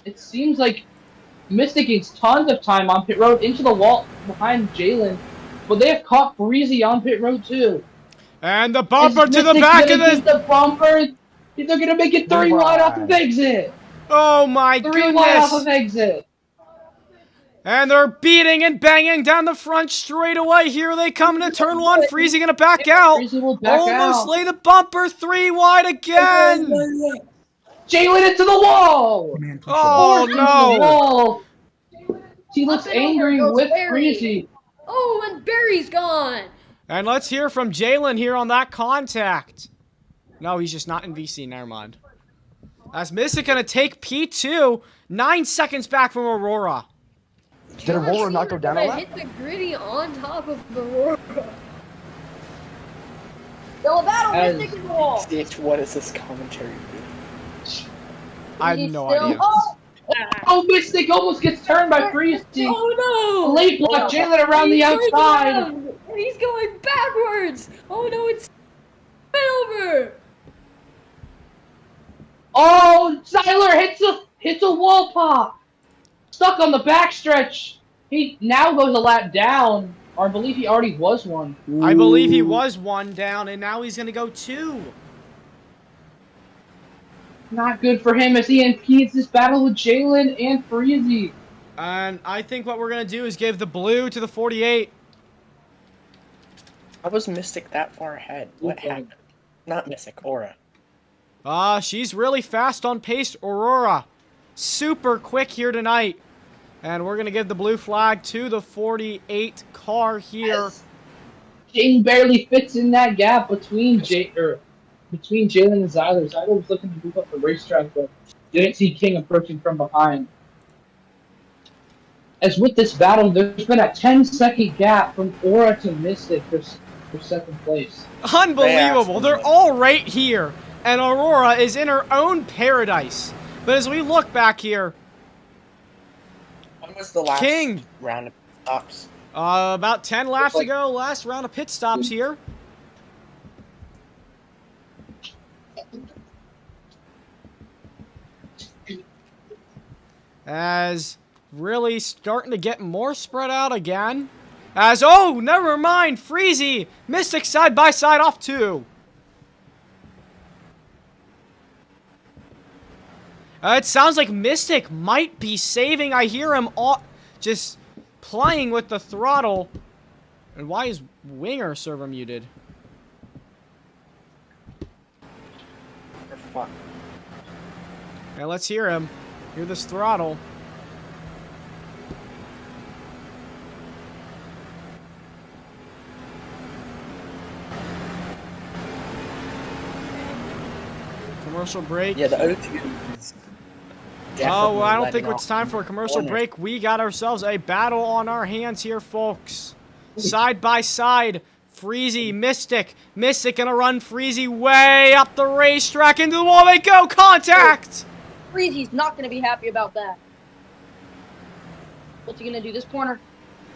It seems like Mystic gets tons of time on pit road into the wall behind Jalen. But they have caught Breezy on pit road too. And the bumper to the back of the bumper. They're gonna make it 3 wide off of exit. Oh my goodness. 3 wide off of exit. And they're beating and banging down the front straightaway. Here they come to turn 1. Freezy gonna back out. Freezy will back Almost out. lay the bumper 3 wide again. Jalen into the wall. Oh no. He looks angry with Freezy. Oh, and Barry's gone. And let's hear from Jalen here on that contact. No, he's just not in VC. Never mind. As Mystic gonna take P2. 9 seconds back from Aurora. Did Aurora not go down a lap? Hit the gritty on top of Aurora. Still a battle, Mystic in the wall. What is this commentary? I have no idea. Oh, Mystic almost gets turned by Freezy. Oh no! Late block Jalen around the outside. And he's going backwards. Oh no, it's over. Oh, Zyler hits a wall pop. Stuck on the backstretch. He now goes a lap down. Or I believe he already was one. I believe he was 1 down, and now he's gonna go 2. Not good for him as he impedes this battle with Jalen and Freezy. And I think what we're gonna do is give the blue to the 48. How was Mystic that far ahead? What happened? Not Mystic, Aura. She's really fast on pace, Aurora. Super quick here tonight. And we're going to give the blue flag to the 48 car here. King barely fits in that gap between Jalen and Zyler. Zyler was looking to move up the racetrack, but didn't see King approaching from behind. As with this battle, there's been a 10-second gap from Aura to Mystic for second place. Unbelievable. They're all right here. And Aurora is in her own paradise. But as we look back here, When was the last King round of stops? about 10 laps ago, last round of pit stops here. As really starting to get more spread out again. As, oh, never mind, Freezy, Mystic side by side off 2. It sounds like Mystic might be saving. I hear him just playing with the throttle. And why is Winger server muted? For fun. Yeah, let's hear him. Hear this throttle. Commercial break. Yeah, the O2 is Oh, well, I don't think it's time for a commercial break. We got ourselves a battle on our hands here, folks. Side by side, Freezy, Mystic. Mystic gonna run Freezy way up the racetrack into the wall. They go, contact! Freezy's not gonna be happy about that. What's he gonna do this corner?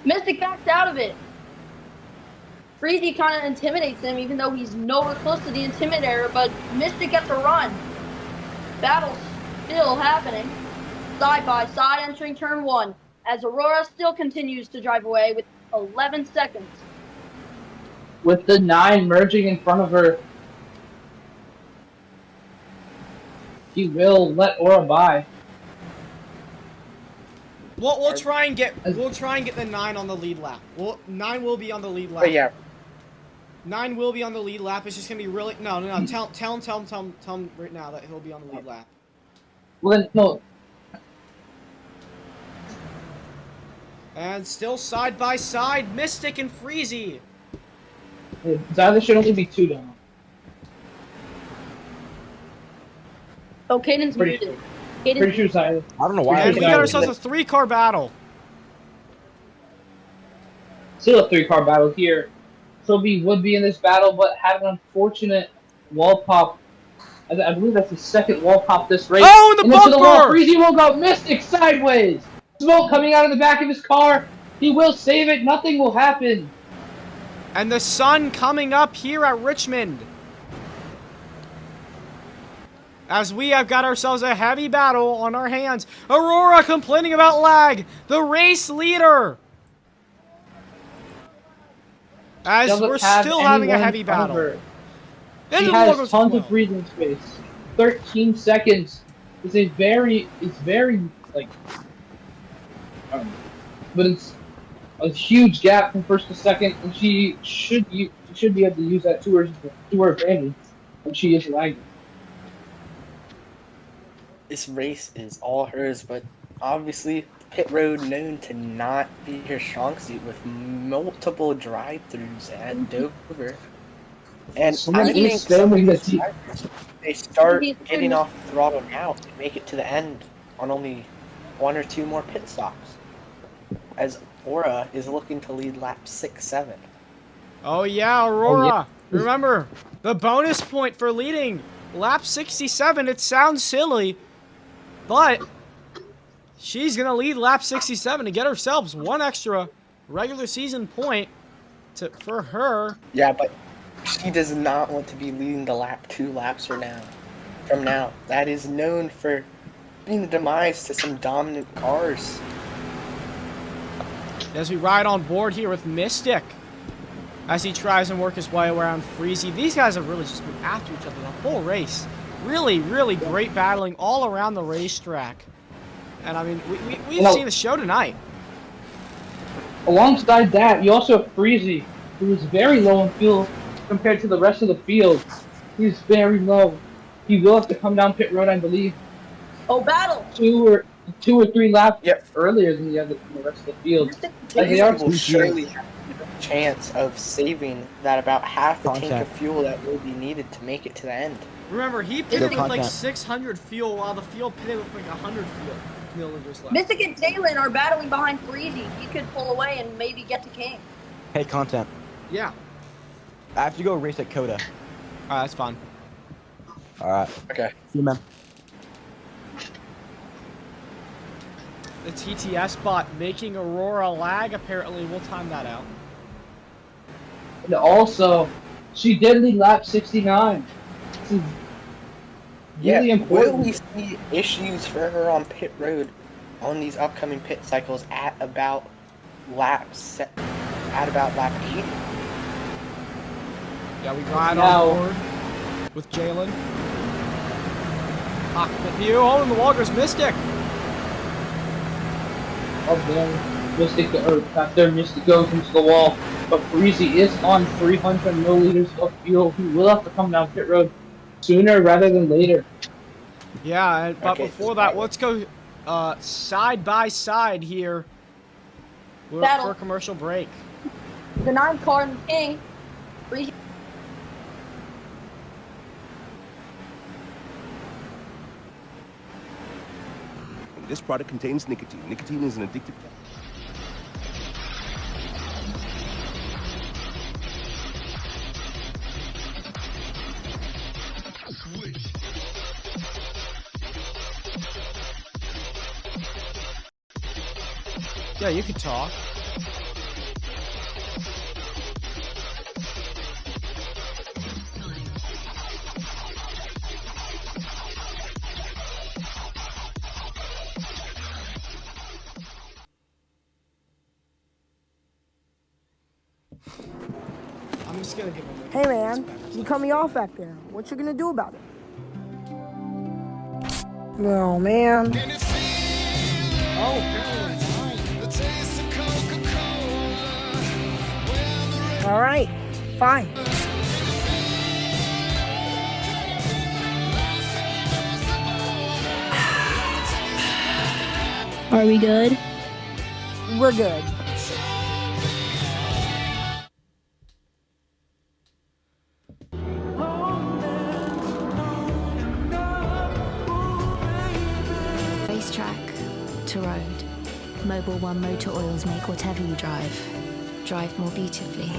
Mystic backs out of it. Freezy kind of intimidates him, even though he's nowhere close to the Intimidator, but Mystic gets a run. Battle's still happening. Side by side entering turn 1, as Aurora still continues to drive away with 11 seconds. With the 9 merging in front of her, he will let Aura by. We'll try and get the 9 on the lead lap. 9 will be on the lead lap. But yeah. 9 will be on the lead lap. It's just gonna be really no. Tell him right now that he'll be on the lead lap. Well, then, no. And still side by side, Mystic and Freezy. Zyler should only be 2 down. Oh, Caden's muted. Pretty sure Zyler. I don't know why. And we got ourselves a 3-car battle. Still a 3-car battle here. Toby would be in this battle, but had an unfortunate wall pop. I believe that's the second wall pop this race. Oh, in the into the wall. bumper! Freezy will go Mystic sideways. Smoke coming out of the back of his car. He will save it. Nothing will happen. And the sun coming up here at Richmond. As we have got ourselves a heavy battle on our hands. Aurora complaining about lag. The race leader. As we're still having a heavy battle. She has tons of breathing space. 13 seconds is very like, but it's a huge gap from first to second, and she should be able to use that to her advantage, and she is lagging. This race is all hers, but obviously pit road known to not be her strong suit with multiple drive-throughs at Dover. And I think they start getting off the throttle now to make it to the end on only 1 or 2 more pit stops, as Aura is looking to lead lap 6-7. Oh yeah, Aurora. Remember, the bonus point for leading lap 67. It sounds silly, but she's going to lead lap 67 to get herself 1 extra regular season point for her. Yeah, but she does not want to be leading the lap 2 laps from now. That is known for being the demise to some dominant cars. As we ride on board here with Mystic, as he tries and work his way around Freezy. These guys have really just been after each other the whole race. Really, really great battling all around the racetrack. And I mean, we've seen the show tonight. Alongside that, you also have Freezy, who is very low in fuel compared to the rest of the field. He's very low. He will have to come down pit road, I believe. Oh, battle! 2 or 3 laps Yep. earlier than the rest of the field. Like they They are will surely have a chance of saving that about half a tank of fuel that will be needed to make it to the end. Remember, he pitted with like 600 fuel while the field pitted with like 100 milliliters left. Mystic and Jalen are battling behind Freezy. He could pull away and maybe get to King. Hey, content. Yeah. I have to go race at Coda. Alright, that's fine. Alright. Okay. See you, man. The TTS bot making Aurora lag. Apparently, we'll time that out. And also, she did lead lap 69. This is really important. Will we see issues for her on pit road on these upcoming pit cycles at about lap 80? Yeah, we ride on board with Jalen. Cockpit view. Oh, and the wall goes Mystic. Up there, Mystic, or back there, Mystic goes into the wall. But Breezy is on 300 milliliters of fuel. He will have to come down pit road sooner rather than later. Yeah, but before that, let's go side by side here. We're up for a commercial break. The 9 car and the King. Freezy. This product contains nicotine. Nicotine is an addictive. Yeah, you can talk. I'm just gonna give him Hey man, you cut me off back there. What you gonna do about it? Oh man. Oh, apparently. All right, fine. Are we good? We're good. Racetrack to road. Mobile One Motor Oils make whatever you drive more beautifully.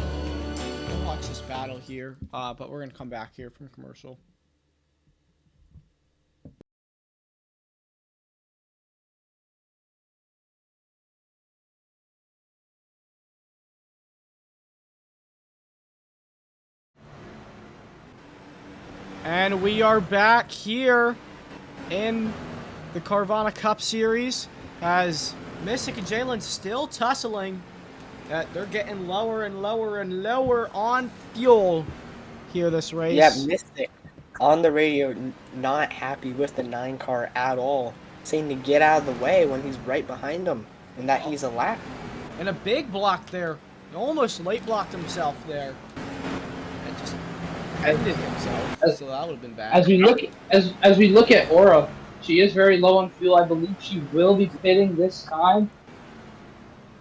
We'll watch this battle here, but we're gonna come back here from commercial. And we are back here in the Carvana Cup Series as Mystic and Jalen still tussling. They're getting lower and lower and lower on fuel here this race. Yeah, Mystic on the radio not happy with the 9 car at all, saying to get out of the way when he's right behind him and that he's a lap. And a big block there. Almost late blocked himself there. And just ended himself. So that would have been bad. As we look at Aura, she is very low on fuel. I believe she will be pitting this time.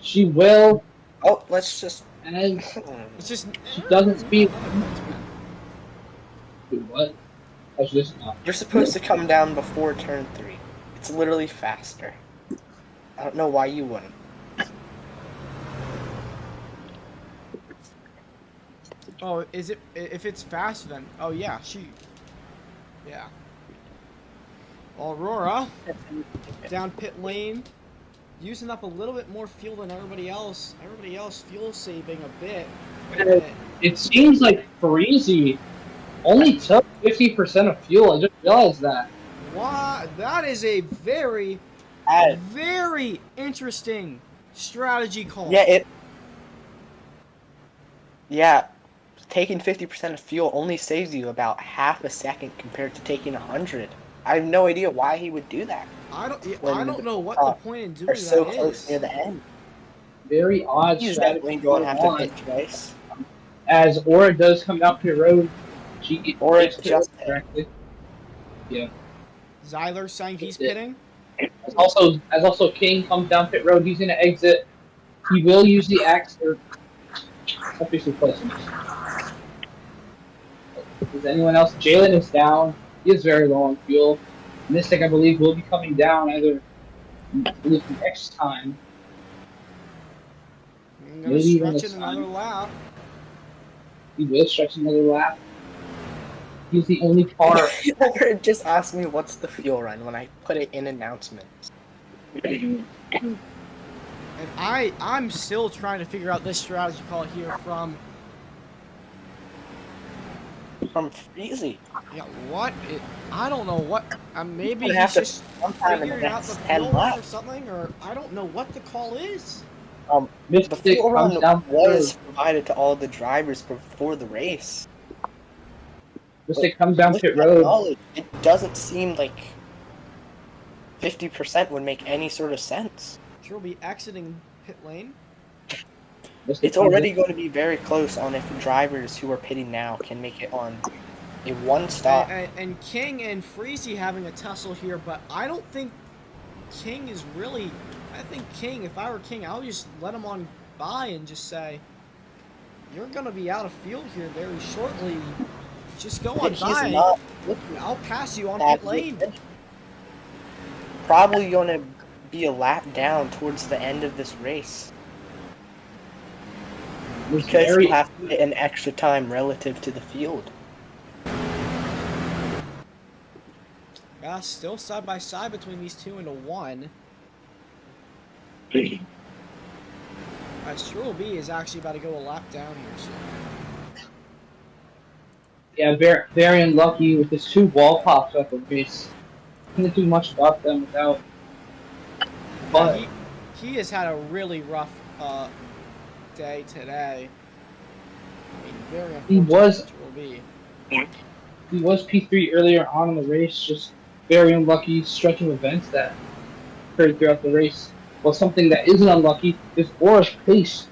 She will. Oh, let's just. And it's just. She doesn't speed. Dude, what? That's just not. You're supposed to come down before turn 3. It's literally faster. I don't know why you wouldn't. Oh, is it? If it's faster then? Oh yeah, yeah. Aurora down pit lane, using up a little bit more fuel than everybody else. Everybody else fuel saving a bit. It seems like Freezy only took 50% of fuel. I just realized that. Wow, that is a very interesting strategy call. Yeah, taking 50% of fuel only saves you about half a second compared to taking 100. I have no idea why he would do that. I don't know what the point in doing that is. So close near the end. Very odd strategy going after pit twice. As Aura does come down pit road, Aura just correctly. Yeah. Zyler saying he's pitting. As also King comes down pit road, he's gonna exit. He will use the axe or officially close enough. Is anyone else? Jalen is down. He is very low on fuel. Mystic, I believe, will be coming down either next time. I'm gonna stretch it another lap. He will stretch another lap. He's the only car. Just ask me what's the fuel run when I put it in announcements. And I'm still trying to figure out this strategy call here from Freezy. Yeah, what? I don't know what. Maybe You he's have to just sometime in the figuring out the next 10 fuel run or laps. something, or I don't know what the call is. The fuel run was provided to all the drivers before the race. Mystic comes down With pit that road. knowledge, it doesn't seem like 50% would make any sort of sense. She'll be exiting pit lane. It's already going to be very close on if drivers who are pitting now can make it on a one stop. And King and Freezy having a tussle here, but I don't think King is really. I think King, if I were King, I would just let him on by and just say, "You're gonna be out of field here very shortly. Just go on He's by. not I'll pass you on at pit lane." Probably going to be a lap down towards the end of this race. Because you have to get an extra time relative to the field. Yeah, still side by side between these two into one. True B is actually about to go a lap down here soon. Yeah, very unlucky with his two wall pops at the race. Couldn't do much about them without. But yeah, he has had a really rough day today. I mean, very unfortunate. He was P3 earlier on in the race, just very unlucky stretch of events that occurred throughout the race. Well, something that isn't unlucky is Aura's pace.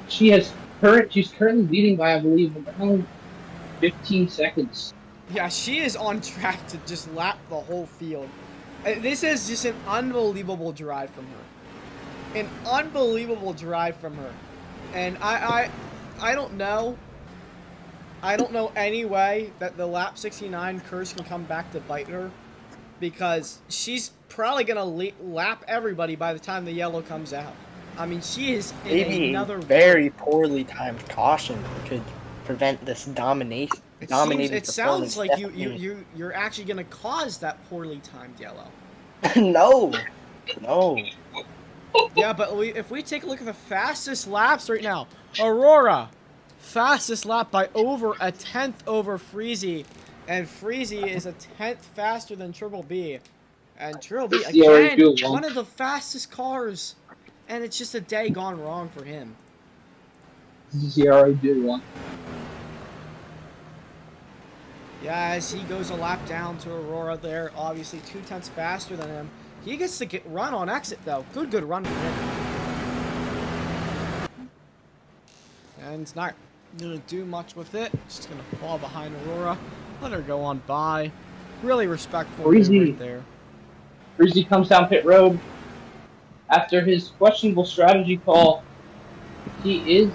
She's currently leading by, I believe, around 15 seconds. Yeah, she is on track to just lap the whole field. This is just an unbelievable drive from her. An unbelievable drive from her. And I don't know. I don't know any way that the lap 69 curse can come back to bite her, because she's probably gonna lap everybody by the time the yellow comes out. I mean, she is in Maybe another very poorly timed caution could prevent this dominating. It sounds like you're actually gonna cause that poorly timed yellow. No. Yeah, but if we take a look at the fastest laps right now, Aurora, fastest lap by over a tenth over Freezy, and Freezy is a tenth faster than Triple B, and Triple B again one of the fastest cars, and it's just a day gone wrong for him. ZRA Yeah, as he goes a lap down to Aurora there, obviously 2 tenths faster than him. He gets to run on exit though. Good run for him. And it's not gonna do much with it. Just gonna fall behind Aurora. Let her go on by. Really respectful right there. Freezy comes down pit road. After his questionable strategy call, we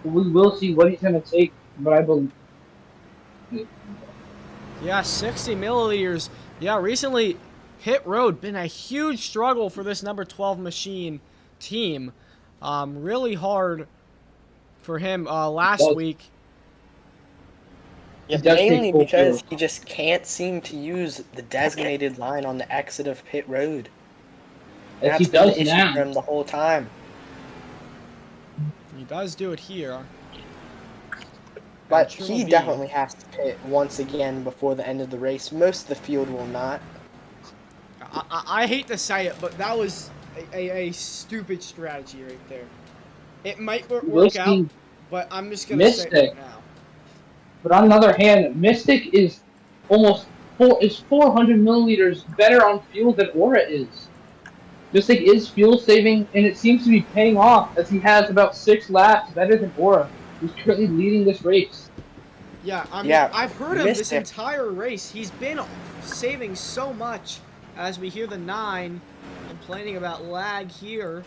will see what he's gonna take, but I believe. Yeah, 60 milliliters. Yeah, recently Pit Road been a huge struggle for this number 12 machine team. Really hard for him last week. Yeah, mainly because he just can't seem to use the designated line on the exit of pit road. As That's been the issue for him the whole time. He does do it here. But he definitely has to pit once again before the end of the race. Most of the field will not. I hate to say it, but that was a stupid strategy right there. It might work out, but I'm just going to say it right now. But on the other hand, Mystic is almost 400 milliliters better on fuel than Aura is. Mystic is fuel saving, and it seems to be paying off as he has about 6 laps better than Aura, who's currently leading this race. Yeah, I mean, I've heard him this entire race. He's been saving so much, as we hear the 9 complaining about lag here.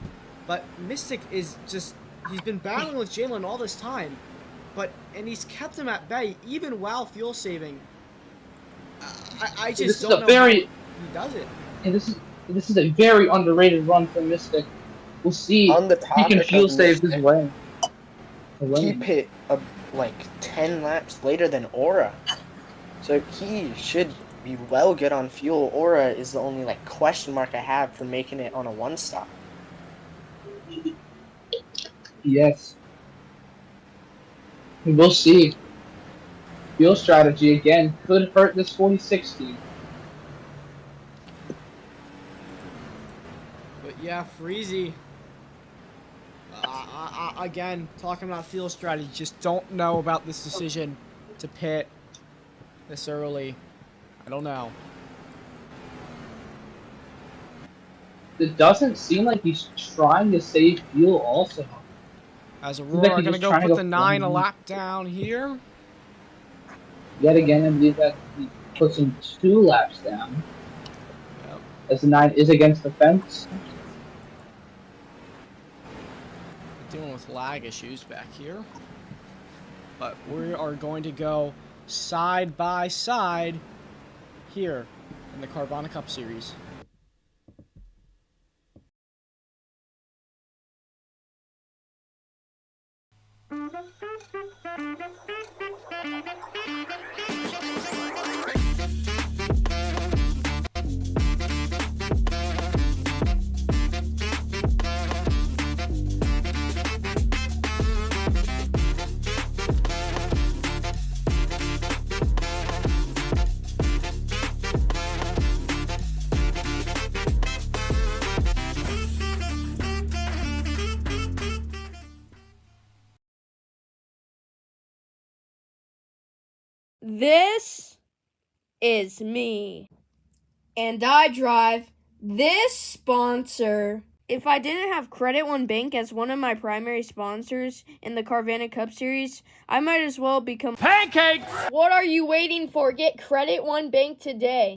But Mystic is just, he's been battling with Jalen all this time. And he's kept him at bay even while fuel saving. I just don't know how he does it. And this is a very underrated run for Mystic. We'll see On the if he can topic fuel of save his Mystic, way. He pit like 10 laps later than Aura. So he should be well good on fuel. Aura is the only like question mark I have for making it on a 1-stop. Yes. We'll see. Fuel strategy again could hurt this 46 team. But yeah, Freezy. Again, talking about fuel strategy, just don't know about this decision to pit this early. I don't know. It doesn't seem like he's trying to save fuel also. As Aurora are going to go put the 9 a lap down here. Yet again, I believe that he puts him 2 laps down. Yep. As the 9 is against the fence. Dealing with lag issues back here. But we are going to go side by side here in the Carvana Cup Series. This is me. And I drive this sponsor. If I didn't have Credit One Bank as one of my primary sponsors in the Carvana Cup Series, I might as well become pancakes! What are you waiting for? Get Credit One Bank today.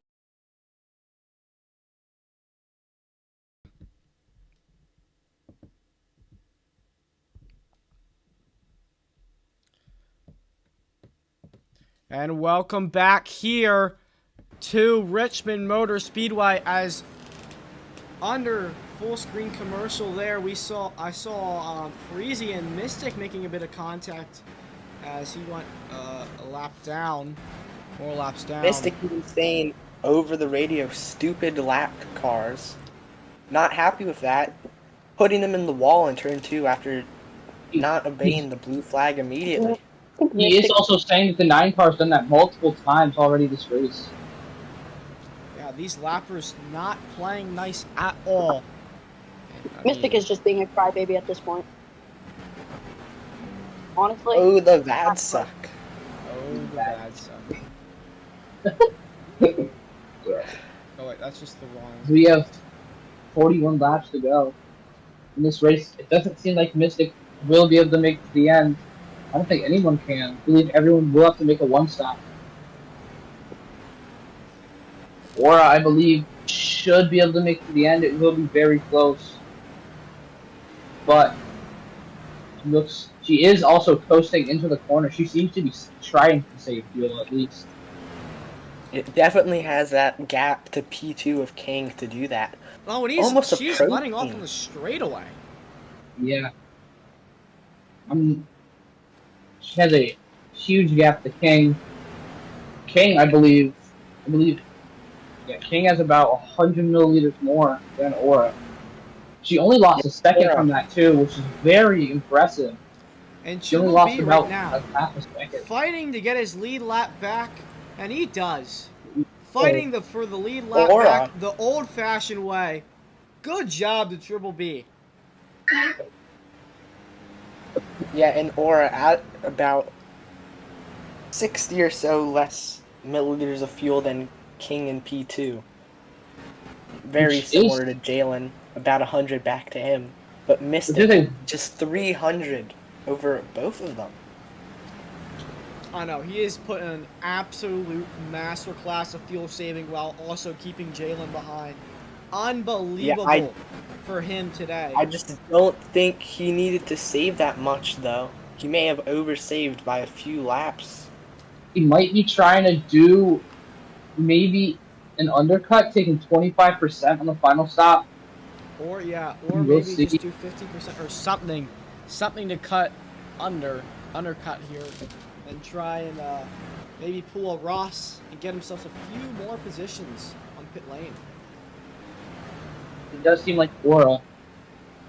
And welcome back here to Richmond Motor Speedway. As under full screen commercial there, I saw Freezy and Mystic making a bit of contact as he went a lap down, 4 laps down. Mystic even saying over the radio, stupid lap cars. Not happy with that. Putting them in the wall in turn 2 after not obeying the blue flag immediately. He is also saying that the 9 car's done that multiple times already this race. Yeah, these lappers not playing nice at all. Mystic is just being a crybaby at this point. Honestly. Oh, the VAD suck. Oh, the VAD suck. Oh wait, that's just the wrong. We have 41 laps to go. In this race, it doesn't seem like Mystic will be able to make it to the end. I don't think anyone can. I believe everyone will have to make a 1-stop. Aura, I believe, should be able to make it to the end. It will be very close. But she is also coasting into the corner. She seems to be trying to save fuel at least. It definitely has that gap to P2 of King to do that. Oh, and she's letting off on the straightaway. Yeah. She has a huge gap to King. King, I believe, yeah, King has about 100 milliliters more than Aura. She only lost a second from that too, which is very impressive. And she only lost B about right now, a half a second. fighting to get his lead lap back, and he does. Fighting for the lead lap back the old-fashioned way. Good job to Triple B. Yeah, and Aura at about 60 or so less milliliters of fuel than King and P2. Very similar to Jalen, about 100 back to him. But Mystic, just 300 over both of them. I know, he is putting an absolute masterclass of fuel saving while also keeping Jalen behind. Unbelievable for him today. I just don't think he needed to save that much, though. He may have oversaved by a few laps. He might be trying to do maybe an undercut, taking 25% on the final stop. Or We'll maybe see. just do 50% or something to cut undercut here, and try and maybe pull a Ross and get himself a few more positions on pit lane. It does seem like Aura.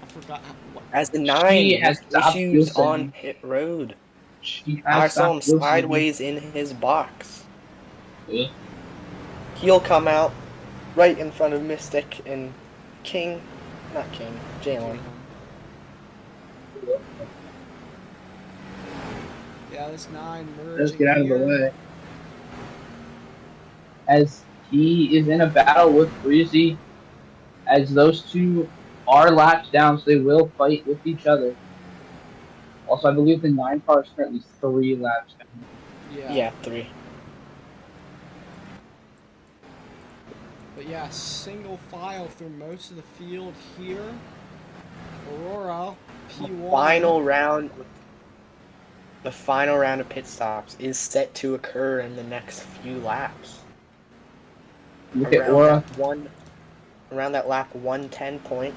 I forgot what. As the She 9 has has stopped issues fuel on saving. pit road. She I has saw him stopped fuel saving. sideways in his box. Yeah. He'll come out right in front of Mystic and King. Not King, Jalen. Yeah, this 9 merging Let's get out of the here. way. As he is in a battle with Breezy, as those two are laps down, so they will fight with each other. Also, I believe the 9 car is currently 3 laps down. Yeah, 3. But yeah, single file through most of the field here. Aurora, P1. The final round of pit stops is set to occur in the next few laps. Look at Aura. Around that lap 110 point.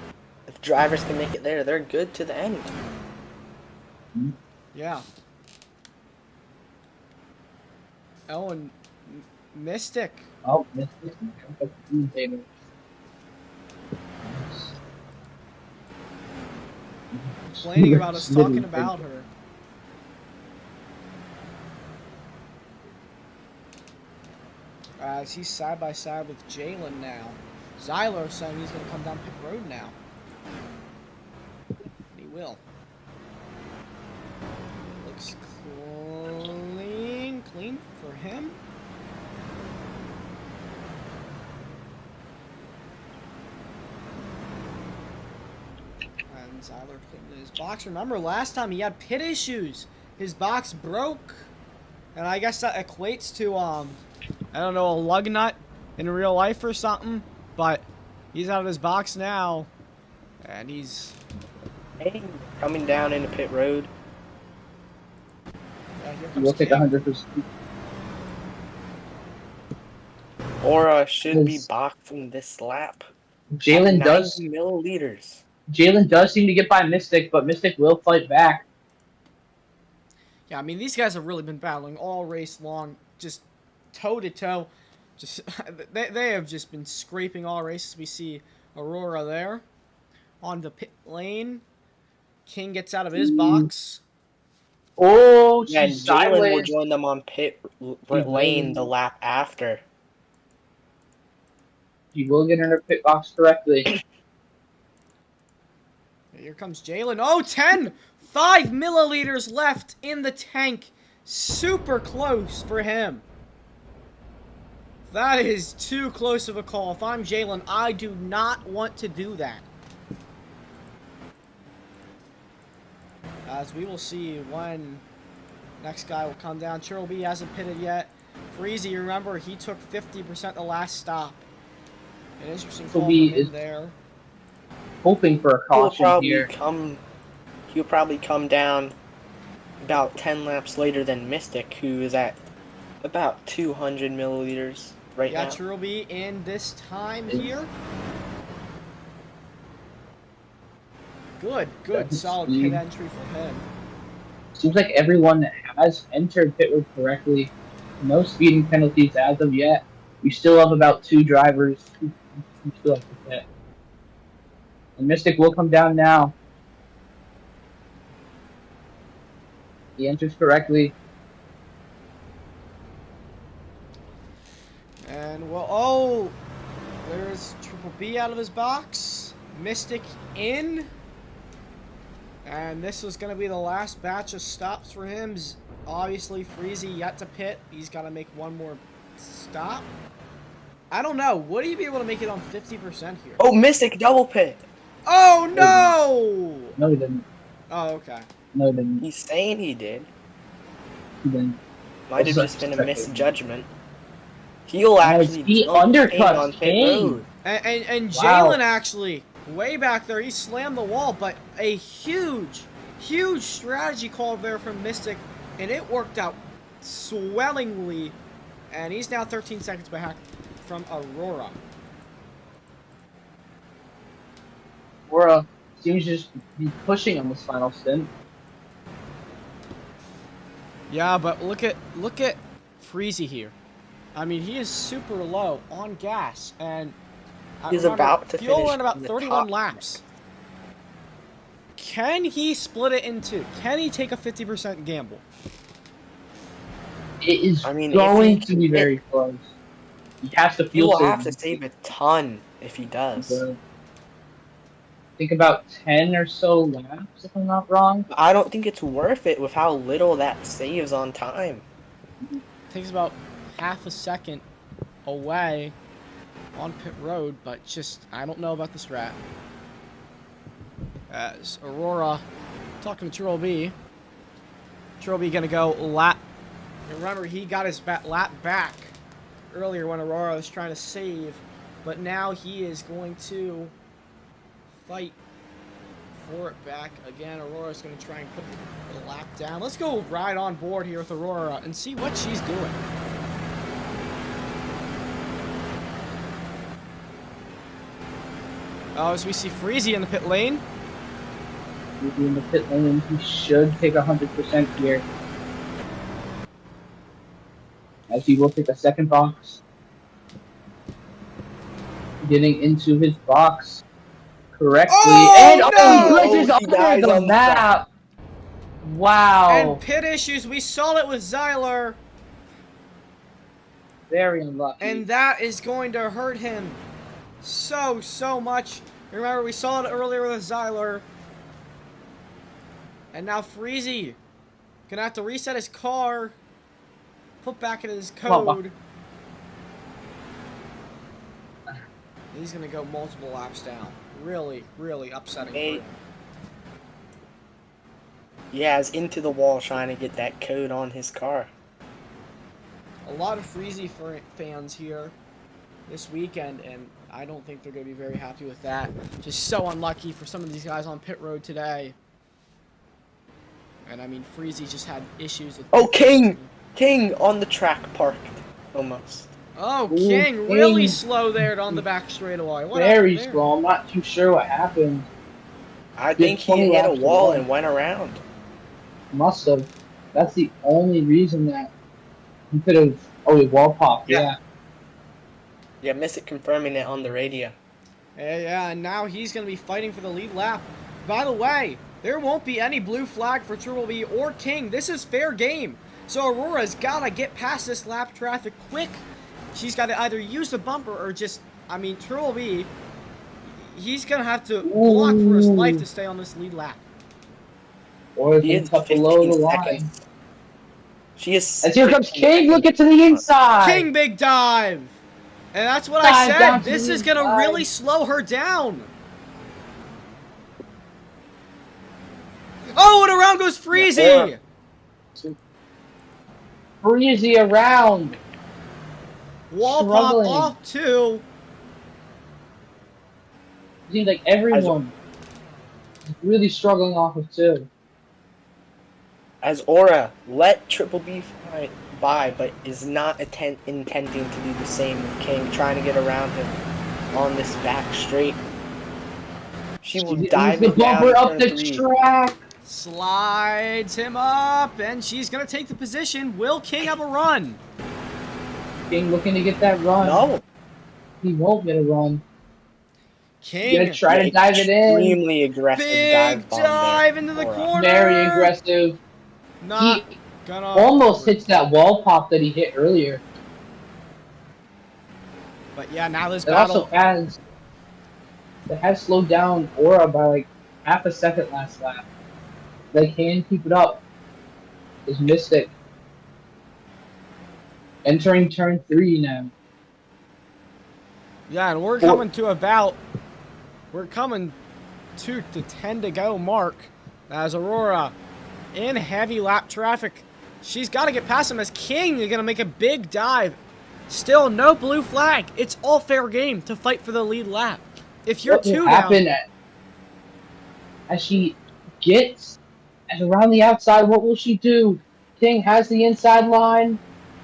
If drivers can make it there, they're good to the end. Yeah. Oh, and Mystic. Oh, Mystic. Complaining about us talking about her. As he's side by side with Jalen now. Zyler saying he's going to come down pit road now. And he will. Looks clean for him. And Zyler putting his box. Remember, last time he had pit issues. His box broke. And I guess that equates to, I don't know, a lug nut in real life or something. But he's out of his box now. And he's... coming down into pit road. Yeah, here We'll comes take Kim. 100%. Aura should be boxing this lap. Jalen does 90 milliliters. Jalen does seem to get by Mystic, but Mystic will fight back. Yeah, I mean, these guys have really been battling all race long, just toe-to-toe. Just they have just been scraping all races. We see Aurora there on the pit lane. King gets out of his box. Oh, Yeah, and she's Jalen will sideways. join them on pit lane the lap after. He will get in her pit box correctly. Here comes Jalen. Oh, 10! 5 milliliters left in the tank. Super close for him. That is too close of a call. If I'm Jalen, I do not want to do that. As we will see when next guy will come down. Churl B hasn't pitted yet. Freezy, remember, he took 50% the last stop. An interesting call from him there. Hoping for a caution here. He'll probably come down about 10 laps later than Mystic, who is at about 200 milliliters right now. Yeah, Churl B in this time here. Good, solid pit entry for him. Seems like everyone has entered pit road correctly. No speeding penalties as of yet. We still have about 2 drivers who still have to pit. And Mystic will come down now. He enters correctly. And, well, oh! There's Triple B out of his box. Mystic in. And this was going to be the last batch of stops for him. Obviously, Freezy yet to pit. He's got to make one more stop. I don't know. Would he be able to make it on 50% here? Oh, Mystic double pit! Oh, no! No, he didn't. Oh, okay. No, he didn't. He's saying he did. He didn't. Might have Also, just been a second. misjudgment. He'll As actually he jump King undercuts on pit King. road. And Wow. Jalen actually, way back there, he slammed the wall, but a huge strategy call there from Mystic, and it worked out swellingly, and he's now 13 seconds back from Aurora. Aurora seems to just be pushing on this final stint. Yeah, but look at Freezy here. I mean, he is super low on gas, and He's remember, about to fuel finish in about in the 31 top. laps. Can he split it in two? Can he take a 50% gamble? It is I mean, going if to be very close. He has to he feel will so have to save a ton if he does. I think about 10 or so laps, if I'm not wrong. I don't think it's worth it with how little that saves on time. Takes about half a second away on pit road, but just, I don't know about the strat. As Aurora talking to Triple B. Triple B gonna go lap. And remember, he got his lap back earlier when Aurora was trying to save, but now he is going to fight for it back again. Aurora's gonna try and put the lap down. Let's go ride on board here with Aurora and see what she's doing. Oh, as we see Freezy in the pit lane. Freezy in the pit lane. He should take 100% here. As he will take a second box. Getting into his box correctly. And no! he glitches He dies under the on the map. Wow. And pit issues. We saw it with Zyler. Very unlucky. And that is going to hurt him so much. Remember, we saw it earlier with Zyler. And now Freezy gonna have to reset his car. Put back in his code. He's gonna go multiple laps down. Really upsetting for him. Yeah, it's into the wall trying to get that code on his car. A lot of Freezy fans here this weekend, and I don't think they're going to be very happy with that. Just so unlucky for some of these guys on pit road today. And I mean, Freezy just had issues with... Oh, King! King on the track parked, almost. Oh, King really slow there on the back straightaway. What Very slow. I'm not too sure what happened. I think he hit a wall and went around. Must have. That's the only reason that he could have... Oh, he wall popped, yeah. Yeah, Mystic confirming it on the radio. Yeah, and now he's going to be fighting for the lead lap. By the way, there won't be any blue flag for Triple B or King. This is fair game. So Aurora's got to get past this lap traffic quick. She's got to either use the bumper or just, I mean, Triple B, he's going to have to block for his life to stay on this lead lap. Or he is below the line. She is. And here comes King. Look it to the inside. King big dive. And that's what Dive I down said. to This the is going to inside. really slow her down. Oh, and around goes Freezy. Freezy around. Wall Struggling. pop off too. Seems like everyone is really struggling off of two. As Aura let Triple B fight by, but is not intending to do the same with King, trying to get around him on this back straight. She will dive the it down bumper in up turn the 3. track. Slides him up, and she's going to take the position. Will King have a run? King looking to get that run. No. He won't get a run. King. He's gonna try to dive it in. Extremely aggressive Big bomb dive there. into the Aura. corner. Very aggressive. Not He gonna almost hits that wall pop that he hit earlier. But yeah, now this It battle. also has slowed down Aura by like half a second last lap. They can keep it up. Is Mystic entering turn 3 now? Yeah, and we're coming to the 10 to go mark as Aurora in heavy lap traffic. She's got to get past him as King is going to make a big dive. Still no blue flag. It's all fair game to fight for the lead lap. If you're What will 2 happen down... as she gets around the outside, what will she do? King has the inside line.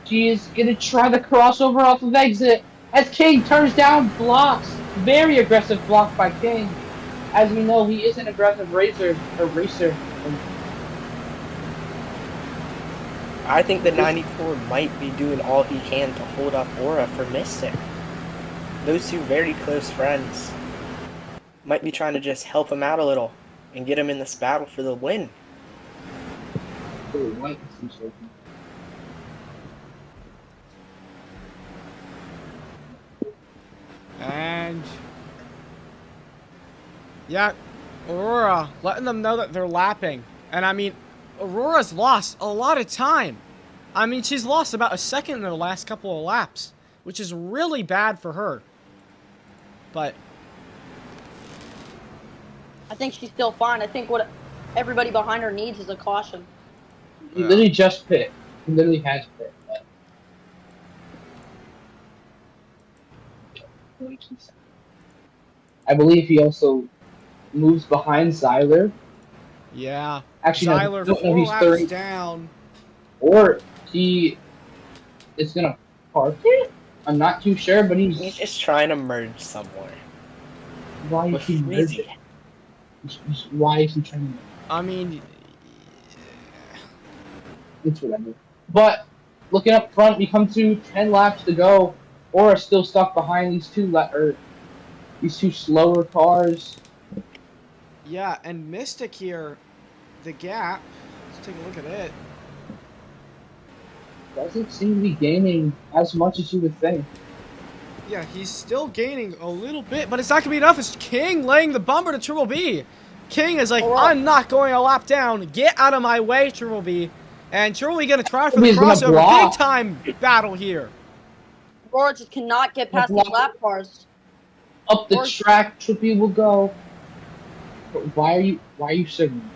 She is going to try the crossover off of exit. As King turns down, blocks. Very aggressive block by King. As we know, he is an aggressive racer. I think the 94 might be doing all he can to hold up Aura for Mystic. Those two very close friends might be trying to just help him out a little and get him in this battle for the win. And yeah, Aurora letting them know that they're lapping. And I mean, Aurora's lost a lot of time. I mean, she's lost about a second in the last couple of laps, which is really bad for her. But I think she's still fine. I think what everybody behind her needs is a caution. He literally just pit. He literally has pit. I believe he also moves behind Zyler. yeah, Actually, Zyler no, 4 he's laps 30. down. Or he is gonna park it? I'm not too sure, but He's just trying to merge somewhere. Why is With he merging? Freezy. Why is he trying to... I mean, It's whatever. But looking up front, we come to 10 laps to go. Aura still stuck behind these two slower cars. yeah, and Mystic here, the gap. Let's take a look at it. Doesn't seem to be gaining as much as you would think. Yeah, he's still gaining a little bit, but it's not going to be enough. It's King laying the bumper to Triple B. King is like, I'm not going a lap down. Get out of my way, Triple B. And Triple B going to try for the crossover. Big time battle here. Aurora just cannot get past these lap cars. Up the track, Trippy will go. But why are you signaling?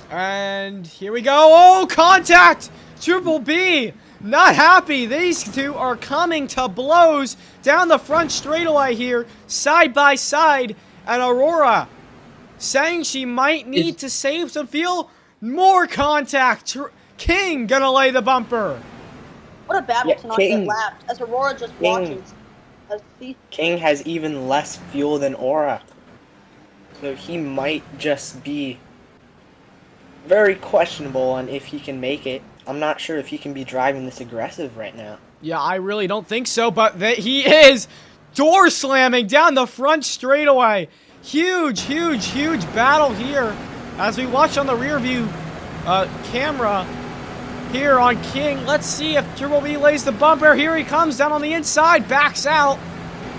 And here we go. Oh, contact! Triple B, not happy. These two are coming to blows down the front straightaway here, side by side. And Aurora saying she might need to save some fuel. More contact. King gonna lay the bumper. What a battle to not get lapped as Aurora just watches. King has even less fuel than Aura. So he might just be very questionable on if he can make it. I'm not sure if he can be driving this aggressive right now. Yeah, I really don't think so, but he is door slamming down the front straightaway. Huge, huge, huge battle here as we watch on the rear view camera here on King. Let's see if Triple B lays the bumper. Here he comes down on the inside, backs out.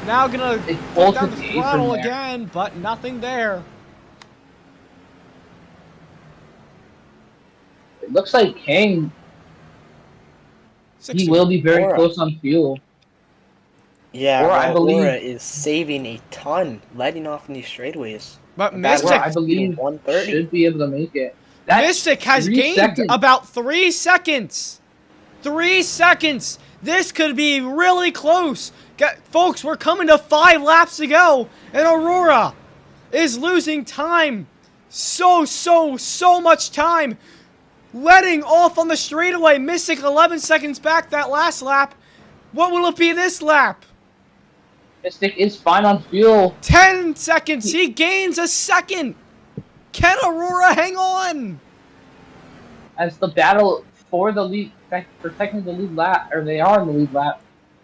Now gonna put down the throttle again, but nothing there. It looks like King, he will be very close on fuel. Yeah, Aura, I believe, Aura is saving a ton, letting off in these straightays. But Mystic, I believe, should be able to make it. Mystic has gained about 3 seconds. 3 seconds. This could be really close. Folks, we're coming to 5 laps to go. And Aurora is losing time. So much time. Letting off on the straightaway. Mystic 11 seconds back that last lap. What will it be this lap? Mystic is fine on fuel. 10 seconds. He gains a second. Can Aurora hang on? As the battle for the lead, protecting the lead lap, or they are in the lead lap,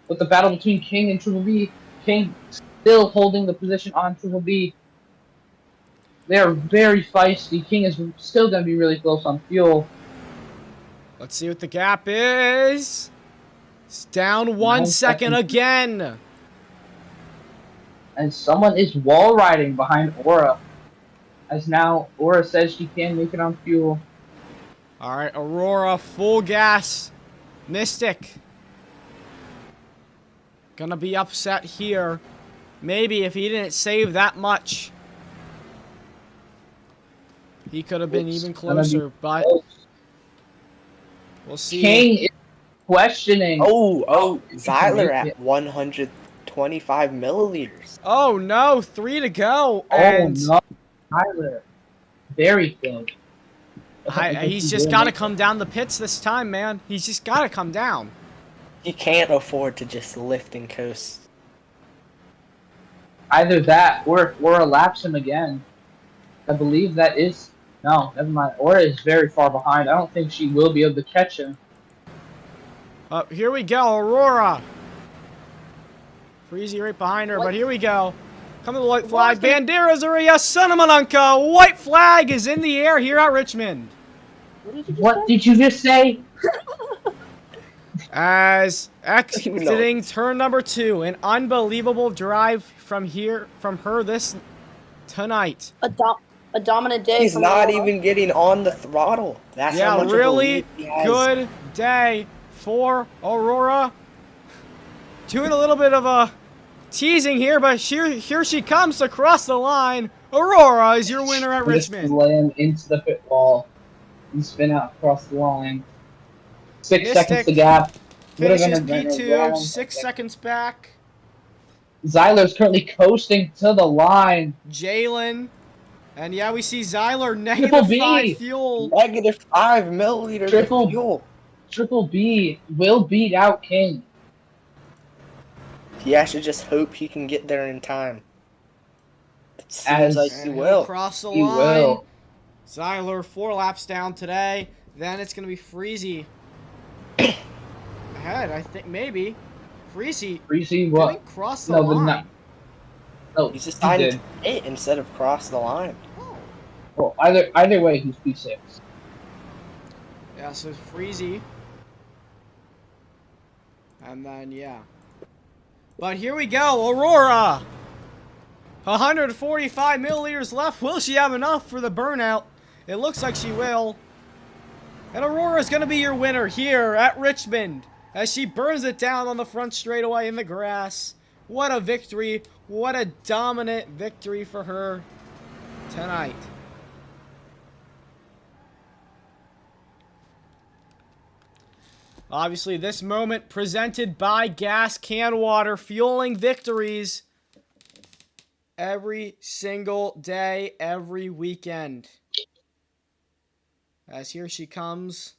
with the battle between King and Triple B. King still holding the position on Triple B. They are very feisty. King is still going to be really close on fuel. Let's see what the gap is. It's down 1 second again. And someone is wall riding behind Aura. As now Aura says she can make it on fuel. Alright, Aurora, full gas. Mystic. Gonna be upset here. Maybe if he didn't save that much. He could have been It's even gonna be closer, but close. we'll see. King is questioning. Oh, if he can Zyler make at it. 125 milliliters. Oh no, 3 to go, Oh and no, Tyler, very close. You think he's he just will got to make come down the pits this time, man. He's just got to come down. You can't afford to just lift and coast. either that or elapse him again? I believe that is no, never mind. Aura is very far behind. I don't think she will be able to catch him. Here we go, Aurora. Freezy right behind her, but here we go. Come to the white flag. Banderas are a son of Manunka. White flag is in the air here at Richmond. What did you just say? As exiting turn number 2, an unbelievable drive from her this tonight. A dominant day. He's from not Aurora. even getting on the throttle. That's how much really of a lead he has. good day for Aurora. Doing a little bit of a teasing here, but here she comes across the line. Aurora is your winner at Richmond. Laying into the pit wall and spin out across the line. 6 Mystic seconds to gap. Finishes P2, 6 seconds back. Zyler's currently coasting to the line. Jalen. And yeah, we see Zyler Triple B. -5 fuel. -5 milliliters of fuel. Triple B will beat out King. He has to just hope he can get there in time. It seems like he will. Cross the He line. will. Zyler 4 laps down today. Then it's going to be Freezy. Ahead, I think, maybe. Freezy what? didn't cross the line. No, he's decided to hit instead of cross the line. Well, either way, he's P6. Yeah, so Freezy. And then, yeah. But here we go, Aurora. 145 milliliters left. Will she have enough for the burnout? It looks like she will. And Aurora is going to be your winner here at Richmond as she burns it down on the front straightaway in the grass. What a victory. What a dominant victory for her tonight. Obviously, this moment presented by Gas Can Water, fueling victories every single day, every weekend. As here she comes,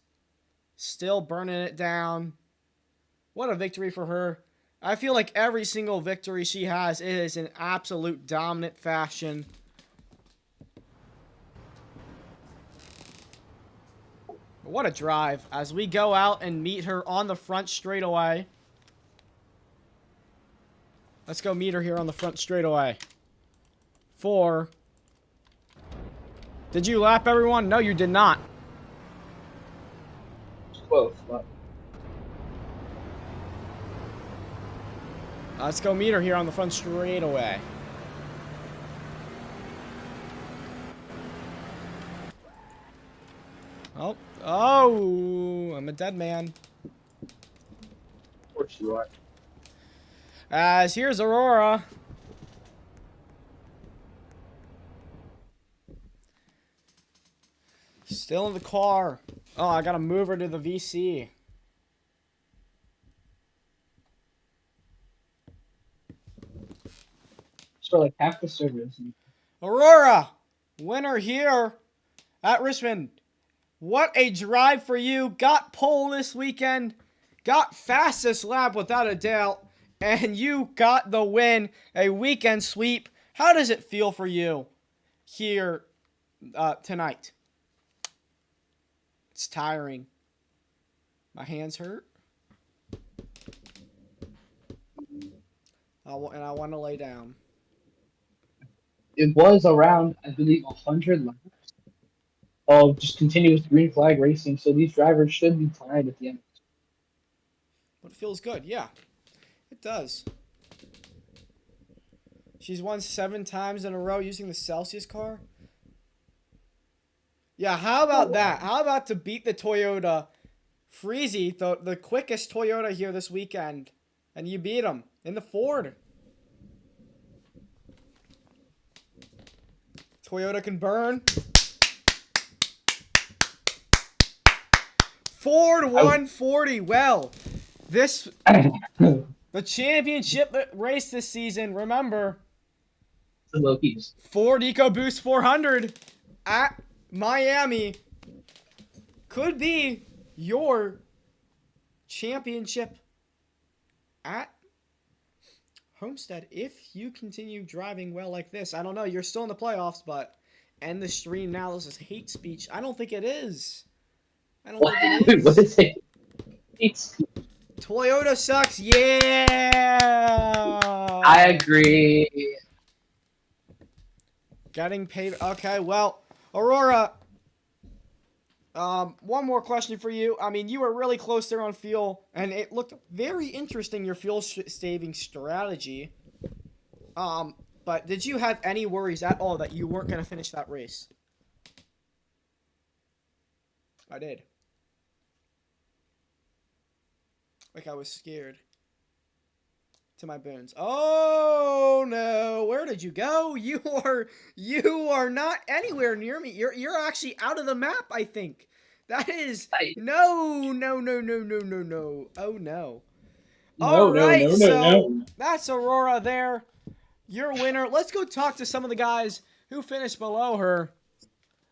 still burning it down. What a victory for her. I feel like every single victory she has is in absolute dominant fashion. What a drive as we go out and meet her on the front straightaway. Let's go meet her here on the front straightaway. 4. Did you lap everyone? No, you did not. Close. Let's go meet her here on the front straightaway. Oh, I'm a dead man. Of course you are. As here's Aurora. Still in the car. Oh, I gotta move her to the VC. So like half the servers. Aurora, winner here at Richmond. What a drive for you. Got pole this weekend. Got fastest lap without a doubt. And you got the win. A weekend sweep. How does it feel for you here tonight? It's tiring. My hands hurt. And I want to lay down. It was around, I believe, 100 laps of just continuous green flag racing, so these drivers should be tied at the end. But it feels good, yeah. It does. She's won 7 times in a row using the Celsius car. Yeah, how about that? How about to beat the Toyota Freezy, the quickest Toyota here this weekend, and you beat him in the Ford. Toyota can burn. 4 to 140. Well, this the championship race this season. Remember, Ford EcoBoost 400 at Miami could be your championship at Homestead if you continue driving well like this. I don't know. You're still in the playoffs, but end the stream now. This is hate speech. I don't think it is. I don't think it is. What is it? Toyota sucks. Yeah. I agree. Getting paid. Okay, well, Aurora. One more question for you. I mean, you were really close there on fuel, and it looked very interesting, your fuel saving strategy. But did you have any worries at all that you weren't going to finish that race? I did. Like I was scared. To my bones. Oh no! Where did you go? You are not anywhere near me. You're actually out of the map. I think that is no. Oh no. All right, so that's Aurora there. Your winner. Let's go talk to some of the guys who finished below her.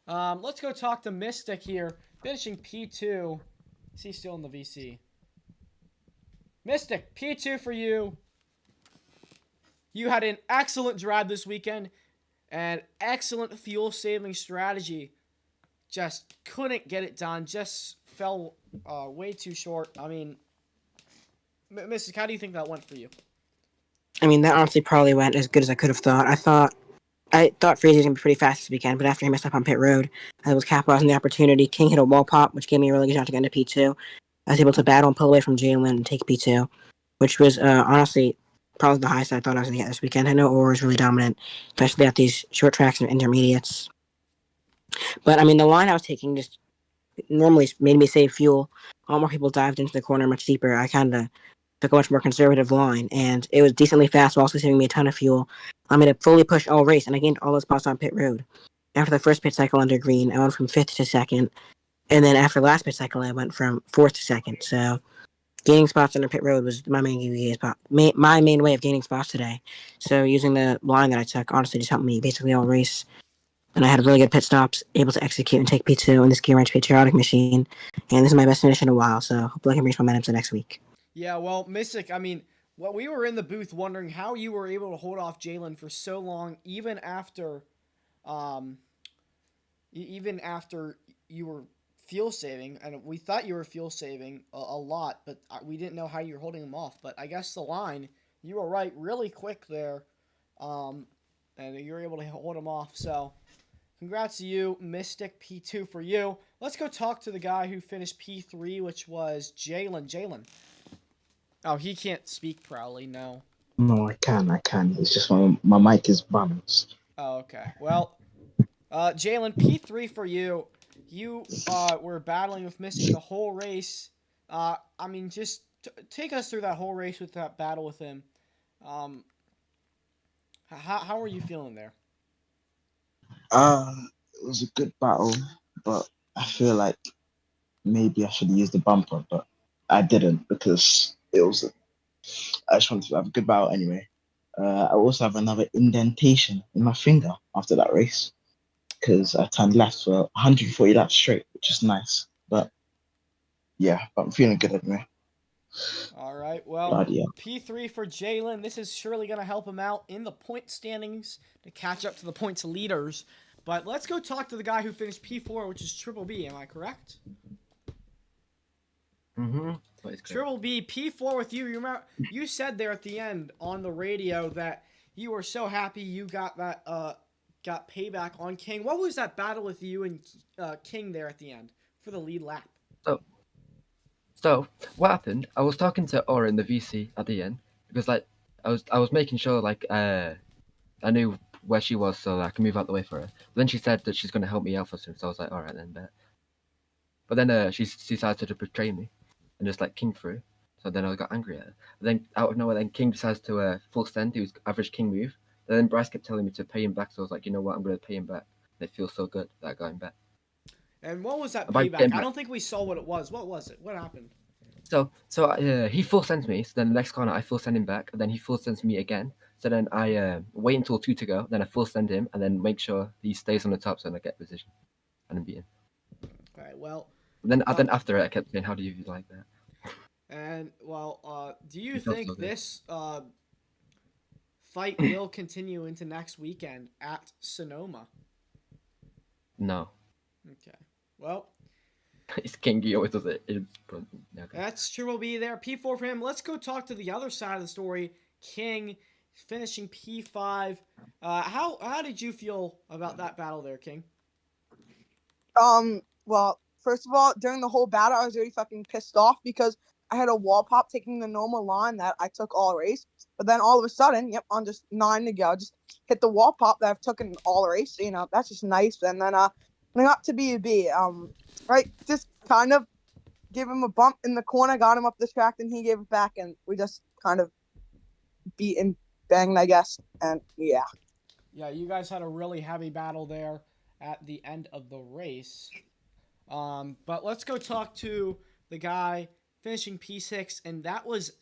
Let's go talk to Mystic here, finishing P2. Is he still in the VC? Mystic, P2 for you. You had an excellent drive this weekend and excellent fuel saving strategy. Just couldn't get it done. Just fell way too short. I mean, Mystic, how do you think that went for you? I mean, that honestly probably went as good as I could have thought. I thought Freezy was going to be pretty fast this weekend, but after he messed up on pit road, I was capitalizing the opportunity. King hit a wall pop, which gave me a really good shot to get into P2. I was able to battle and pull away from Jalen and take P2, which was honestly probably the highest I thought I was going to get this weekend. I know Aurora was really dominant, especially at these short tracks and intermediates. But, I mean, the line I was taking just normally made me save fuel. All more people dived into the corner much deeper. I kind of took a much more conservative line, and it was decently fast while also saving me a ton of fuel. I'm going to fully push all race, and I gained all those spots on pit road. After the first pit cycle under green, I went from 5th to 2nd, and then after the last pit cycle, I went from 4th to 2nd. So gaining spots under pit road was my my main way of gaining spots today. So using the line that I took honestly just helped me basically all race. And I had really good pit stops, able to execute and take P2 in this Gear Wrench Patriotic machine. And this is my best finish in a while, so hopefully I can reach momentum to next week. Yeah, well, Mystic, I mean, we were in the booth wondering how you were able to hold off Jalen for so long, even after you were fuel saving, and we thought you were fuel saving a lot, but we didn't know how you were holding him off. But I guess the line, you were right, really quick there, and you were able to hold him off. So, congrats to you, Mystic. P2 for you. Let's go talk to the guy who finished P3, which was Jalen. Jalen. Oh, he can't speak proudly. No. No, I can. It's just my mic is balanced. Oh, okay. Well, Jalen, P3 for you. You were battling with Mystic the whole race. I mean, just take us through that whole race with that battle with him. How were you feeling there? It was a good battle, but I feel like maybe I should have used the bumper, but I didn't because I just wanted to have a good battle anyway. I also have another indentation in my finger after that race because I turned left for 140 laps straight, which is nice. But yeah, but I'm feeling good anyway. All right, well, P3 for Jalen. This is surely going to help him out in the point standings to catch up to the points leaders. But let's go talk to the guy who finished P4, which is Triple B. Am I correct? Mm-hmm. Triple B, P4 with you. You remember you said there at the end on the radio that you were so happy you got that got payback on King. What was that battle with you and King there at the end for the lead lap? So what happened? I was talking to Aura in the VC at the end because like I was making sure like I knew where she was so I can move out the way for her. But then she said that she's going to help me out for soon, so I was like, all right then, bet. But then she decided to betray me and just like King through. So then I got angry at her. But then out of nowhere, then King decides to full send. He was average King move. And then Bryce kept telling me to pay him back, so I was like, you know what, I'm going to pay him back. And it feels so good that I got him back. And what was that By payback? getting I back. don't think we saw what it was. What was it? What happened? So he full sends me. So then the next corner I full send him back, and then he full sends me again. So then I wait until 2 to go, then I full send him, and then make sure he stays on the top so I get position, and then beat him. Okay, well. Then after it, I kept saying, "How do you like that?" And well, do you It felt think so good. this fight will continue into next weekend at Sonoma? No, Okay. Well, it's King. He always does it. Okay. that's true. We'll be there. P4 for him. Let's go talk to the other side of the story. King finishing P5. How did you feel about that battle there, King? Well, first of all, during the whole battle, I was really fucking pissed off because I had a wall pop taking the normal line that I took all race. But then all of a sudden, yep, on just 9 to go, just hit the wall pop that I've taken all race. You know, that's just nice. And then when I got to B, right, just kind of give him a bump in the corner, got him up the track, and he gave it back, and we just kind of beat and banged, I guess. And yeah. Yeah, you guys had a really heavy battle there at the end of the race. But let's go talk to the guy finishing P6, and that was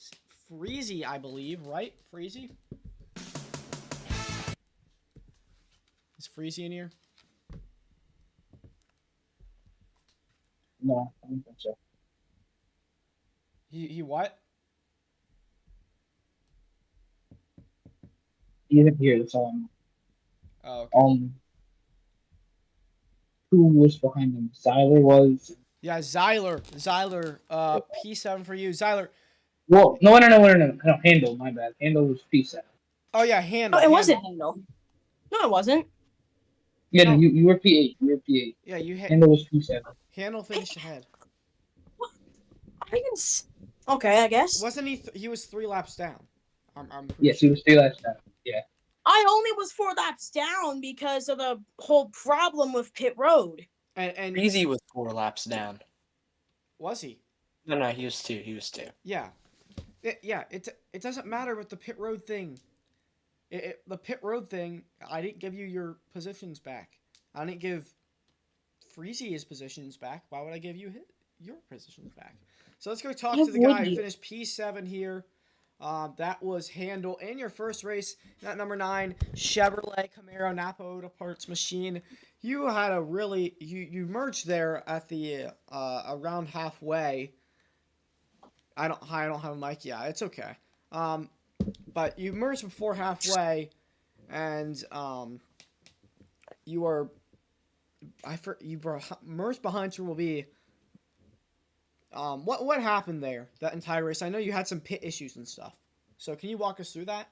Freezy, I believe, right? Freezy? Is Freezy in here? No, I don't think so. He what? He isn't here. That's all I know. Oh, okay. Who was behind him? Zyler was. Yeah, Zyler, P7 for you. Zyler. Well, no, Handle, my bad. Handle was P7. Oh, yeah, Handle. No, it wasn't Handle. No, it wasn't. Yeah, no, you were P8. You were P8. Yeah, you hit. Handle was P7. Handle finished ahead. Okay, I guess. Wasn't he? He was 3 laps down. I'm pretty Yes, sure. he was 3 laps down. Yeah. I only was 4 laps down because of the whole problem with pit road. And Breezy was 4 laps down. Was he? No, he was 2. He was 2. Yeah. It doesn't matter with the pit road thing. The pit road thing, I didn't give you your positions back. I didn't give Freezy his positions back. Why would I give you your positions back? So let's go talk to the guy who finished P7 here. That was Handle in your first race. At number 9, Chevrolet Camaro Napa Auto Parts Machine. You had a really you merged there at the around halfway. I don't have a mic. Yeah, it's okay. But you merged before halfway, and you were merged behind Triple B. What happened there that entire race? I know you had some pit issues and stuff. So can you walk us through that?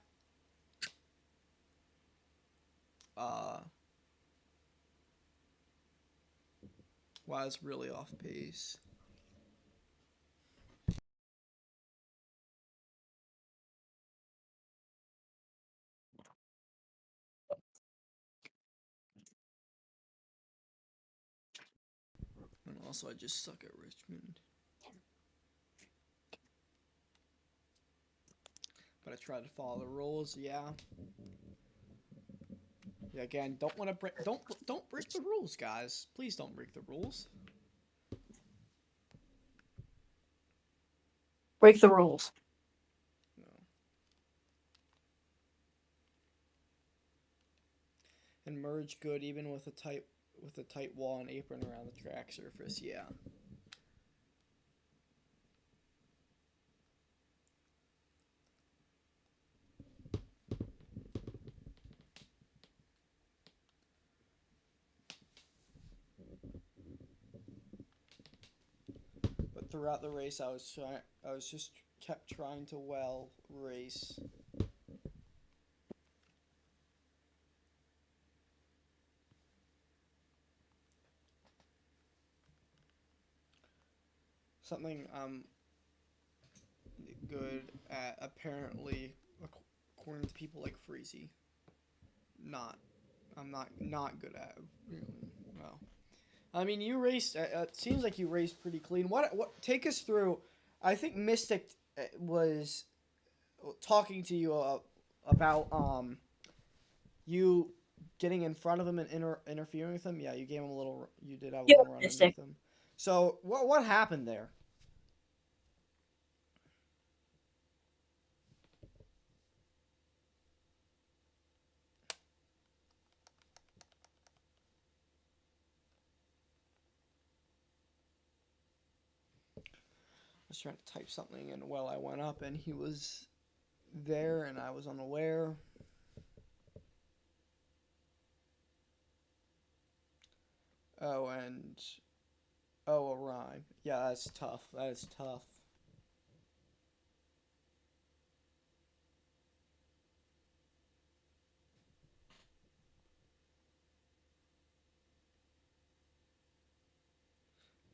Wow, it's really off pace. And also, I just suck at Richmond. But I tried to follow the rules. Yeah. Yeah. Again, don't want to break. Don't break the rules, guys. Please don't break the rules. Break the rules. No. And merge good even with a tight wall and apron around the track surface. Yeah. But throughout the race, I was just kept trying to race. Something I'm good at, apparently, according to people like Freezy. I'm not good at. Well, I mean, you raced. It seems like you raced pretty clean. What? Take us through. I think Mystic was talking to you about you getting in front of him and interfering with him. Yeah, you gave him a little. You did have a Yeah, little run mistake. underneath him. So what happened there? I was trying to type something, and well, I went up, and he was there, and I was unaware. Oh, and oh, a rhyme. Yeah, that's tough. That is tough.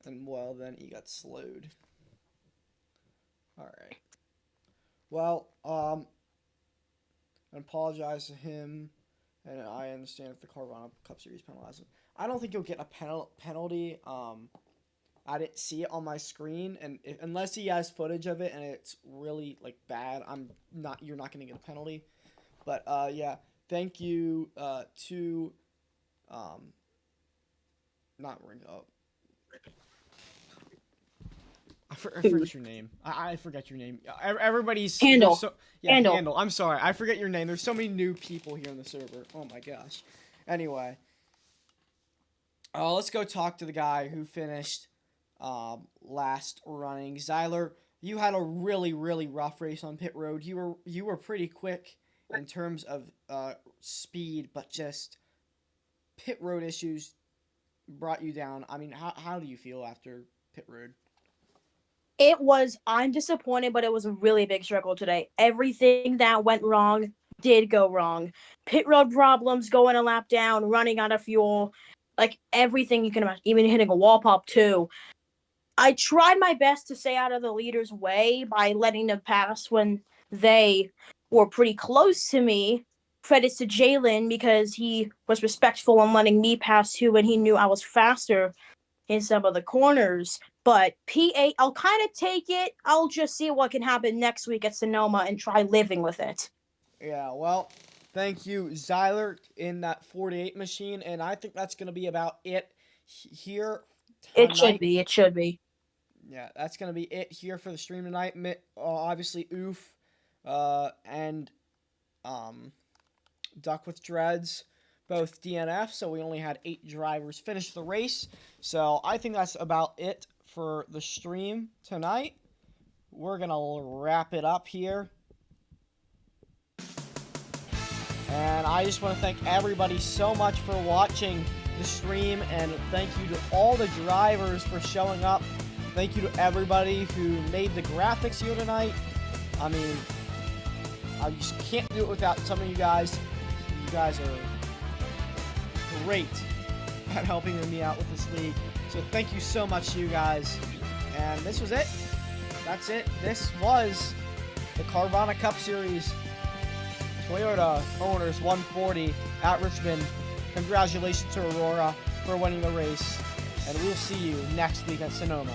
And well, then he got slowed. All right. Well, I apologize to him, and I understand if the Carvana Cup Series penalizes him. I don't think he'll get a penalty. I didn't see it on my screen, and unless he has footage of it and it's really like bad, you're not gonna get a penalty. But yeah, thank you to not Ringo. I forget your name. I forget your name. Everybody's Handle. Handle. Handle. I'm sorry. I forget your name. There's so many new people here on the server. Oh my gosh. Anyway. Let's go talk to the guy who finished last running. Zyler, you had a really, really rough race on pit road. You were pretty quick in terms of speed, but just pit road issues brought you down. I mean, how do you feel after pit road? I'm disappointed, but it was a really big struggle today. Everything that went wrong did go wrong. Pit road problems, going a lap down, running out of fuel, like everything you can imagine, even hitting a wall pop too. I tried my best to stay out of the leader's way by letting them pass when they were pretty close to me. Credits to Jalen because he was respectful and letting me pass too when he knew I was faster in some of the corners. But P8, I'll kind of take it. I'll just see what can happen next week at Sonoma and try living with it. Yeah, well, thank you, Zyler, in that 48 machine, and I think that's going to be about it here tonight. It should be. Yeah, that's going to be it here for the stream tonight. Obviously, Oof and Duck with Dreads, both DNF, so we only had 8 drivers finish the race. So I think that's about it for the stream tonight. We're going to wrap it up here. And I just want to thank everybody so much for watching the stream, and thank you to all the drivers for showing up. Thank you to everybody who made the graphics here tonight. I mean, I just can't do it without some of you guys. You guys are great at helping me out with this league. So thank you so much to you guys. And this was it. That's it. This was the Carvana Cup Series Toyota Owners 140 at Richmond. Congratulations to Aurora for winning the race. And we'll see you next week at Sonoma.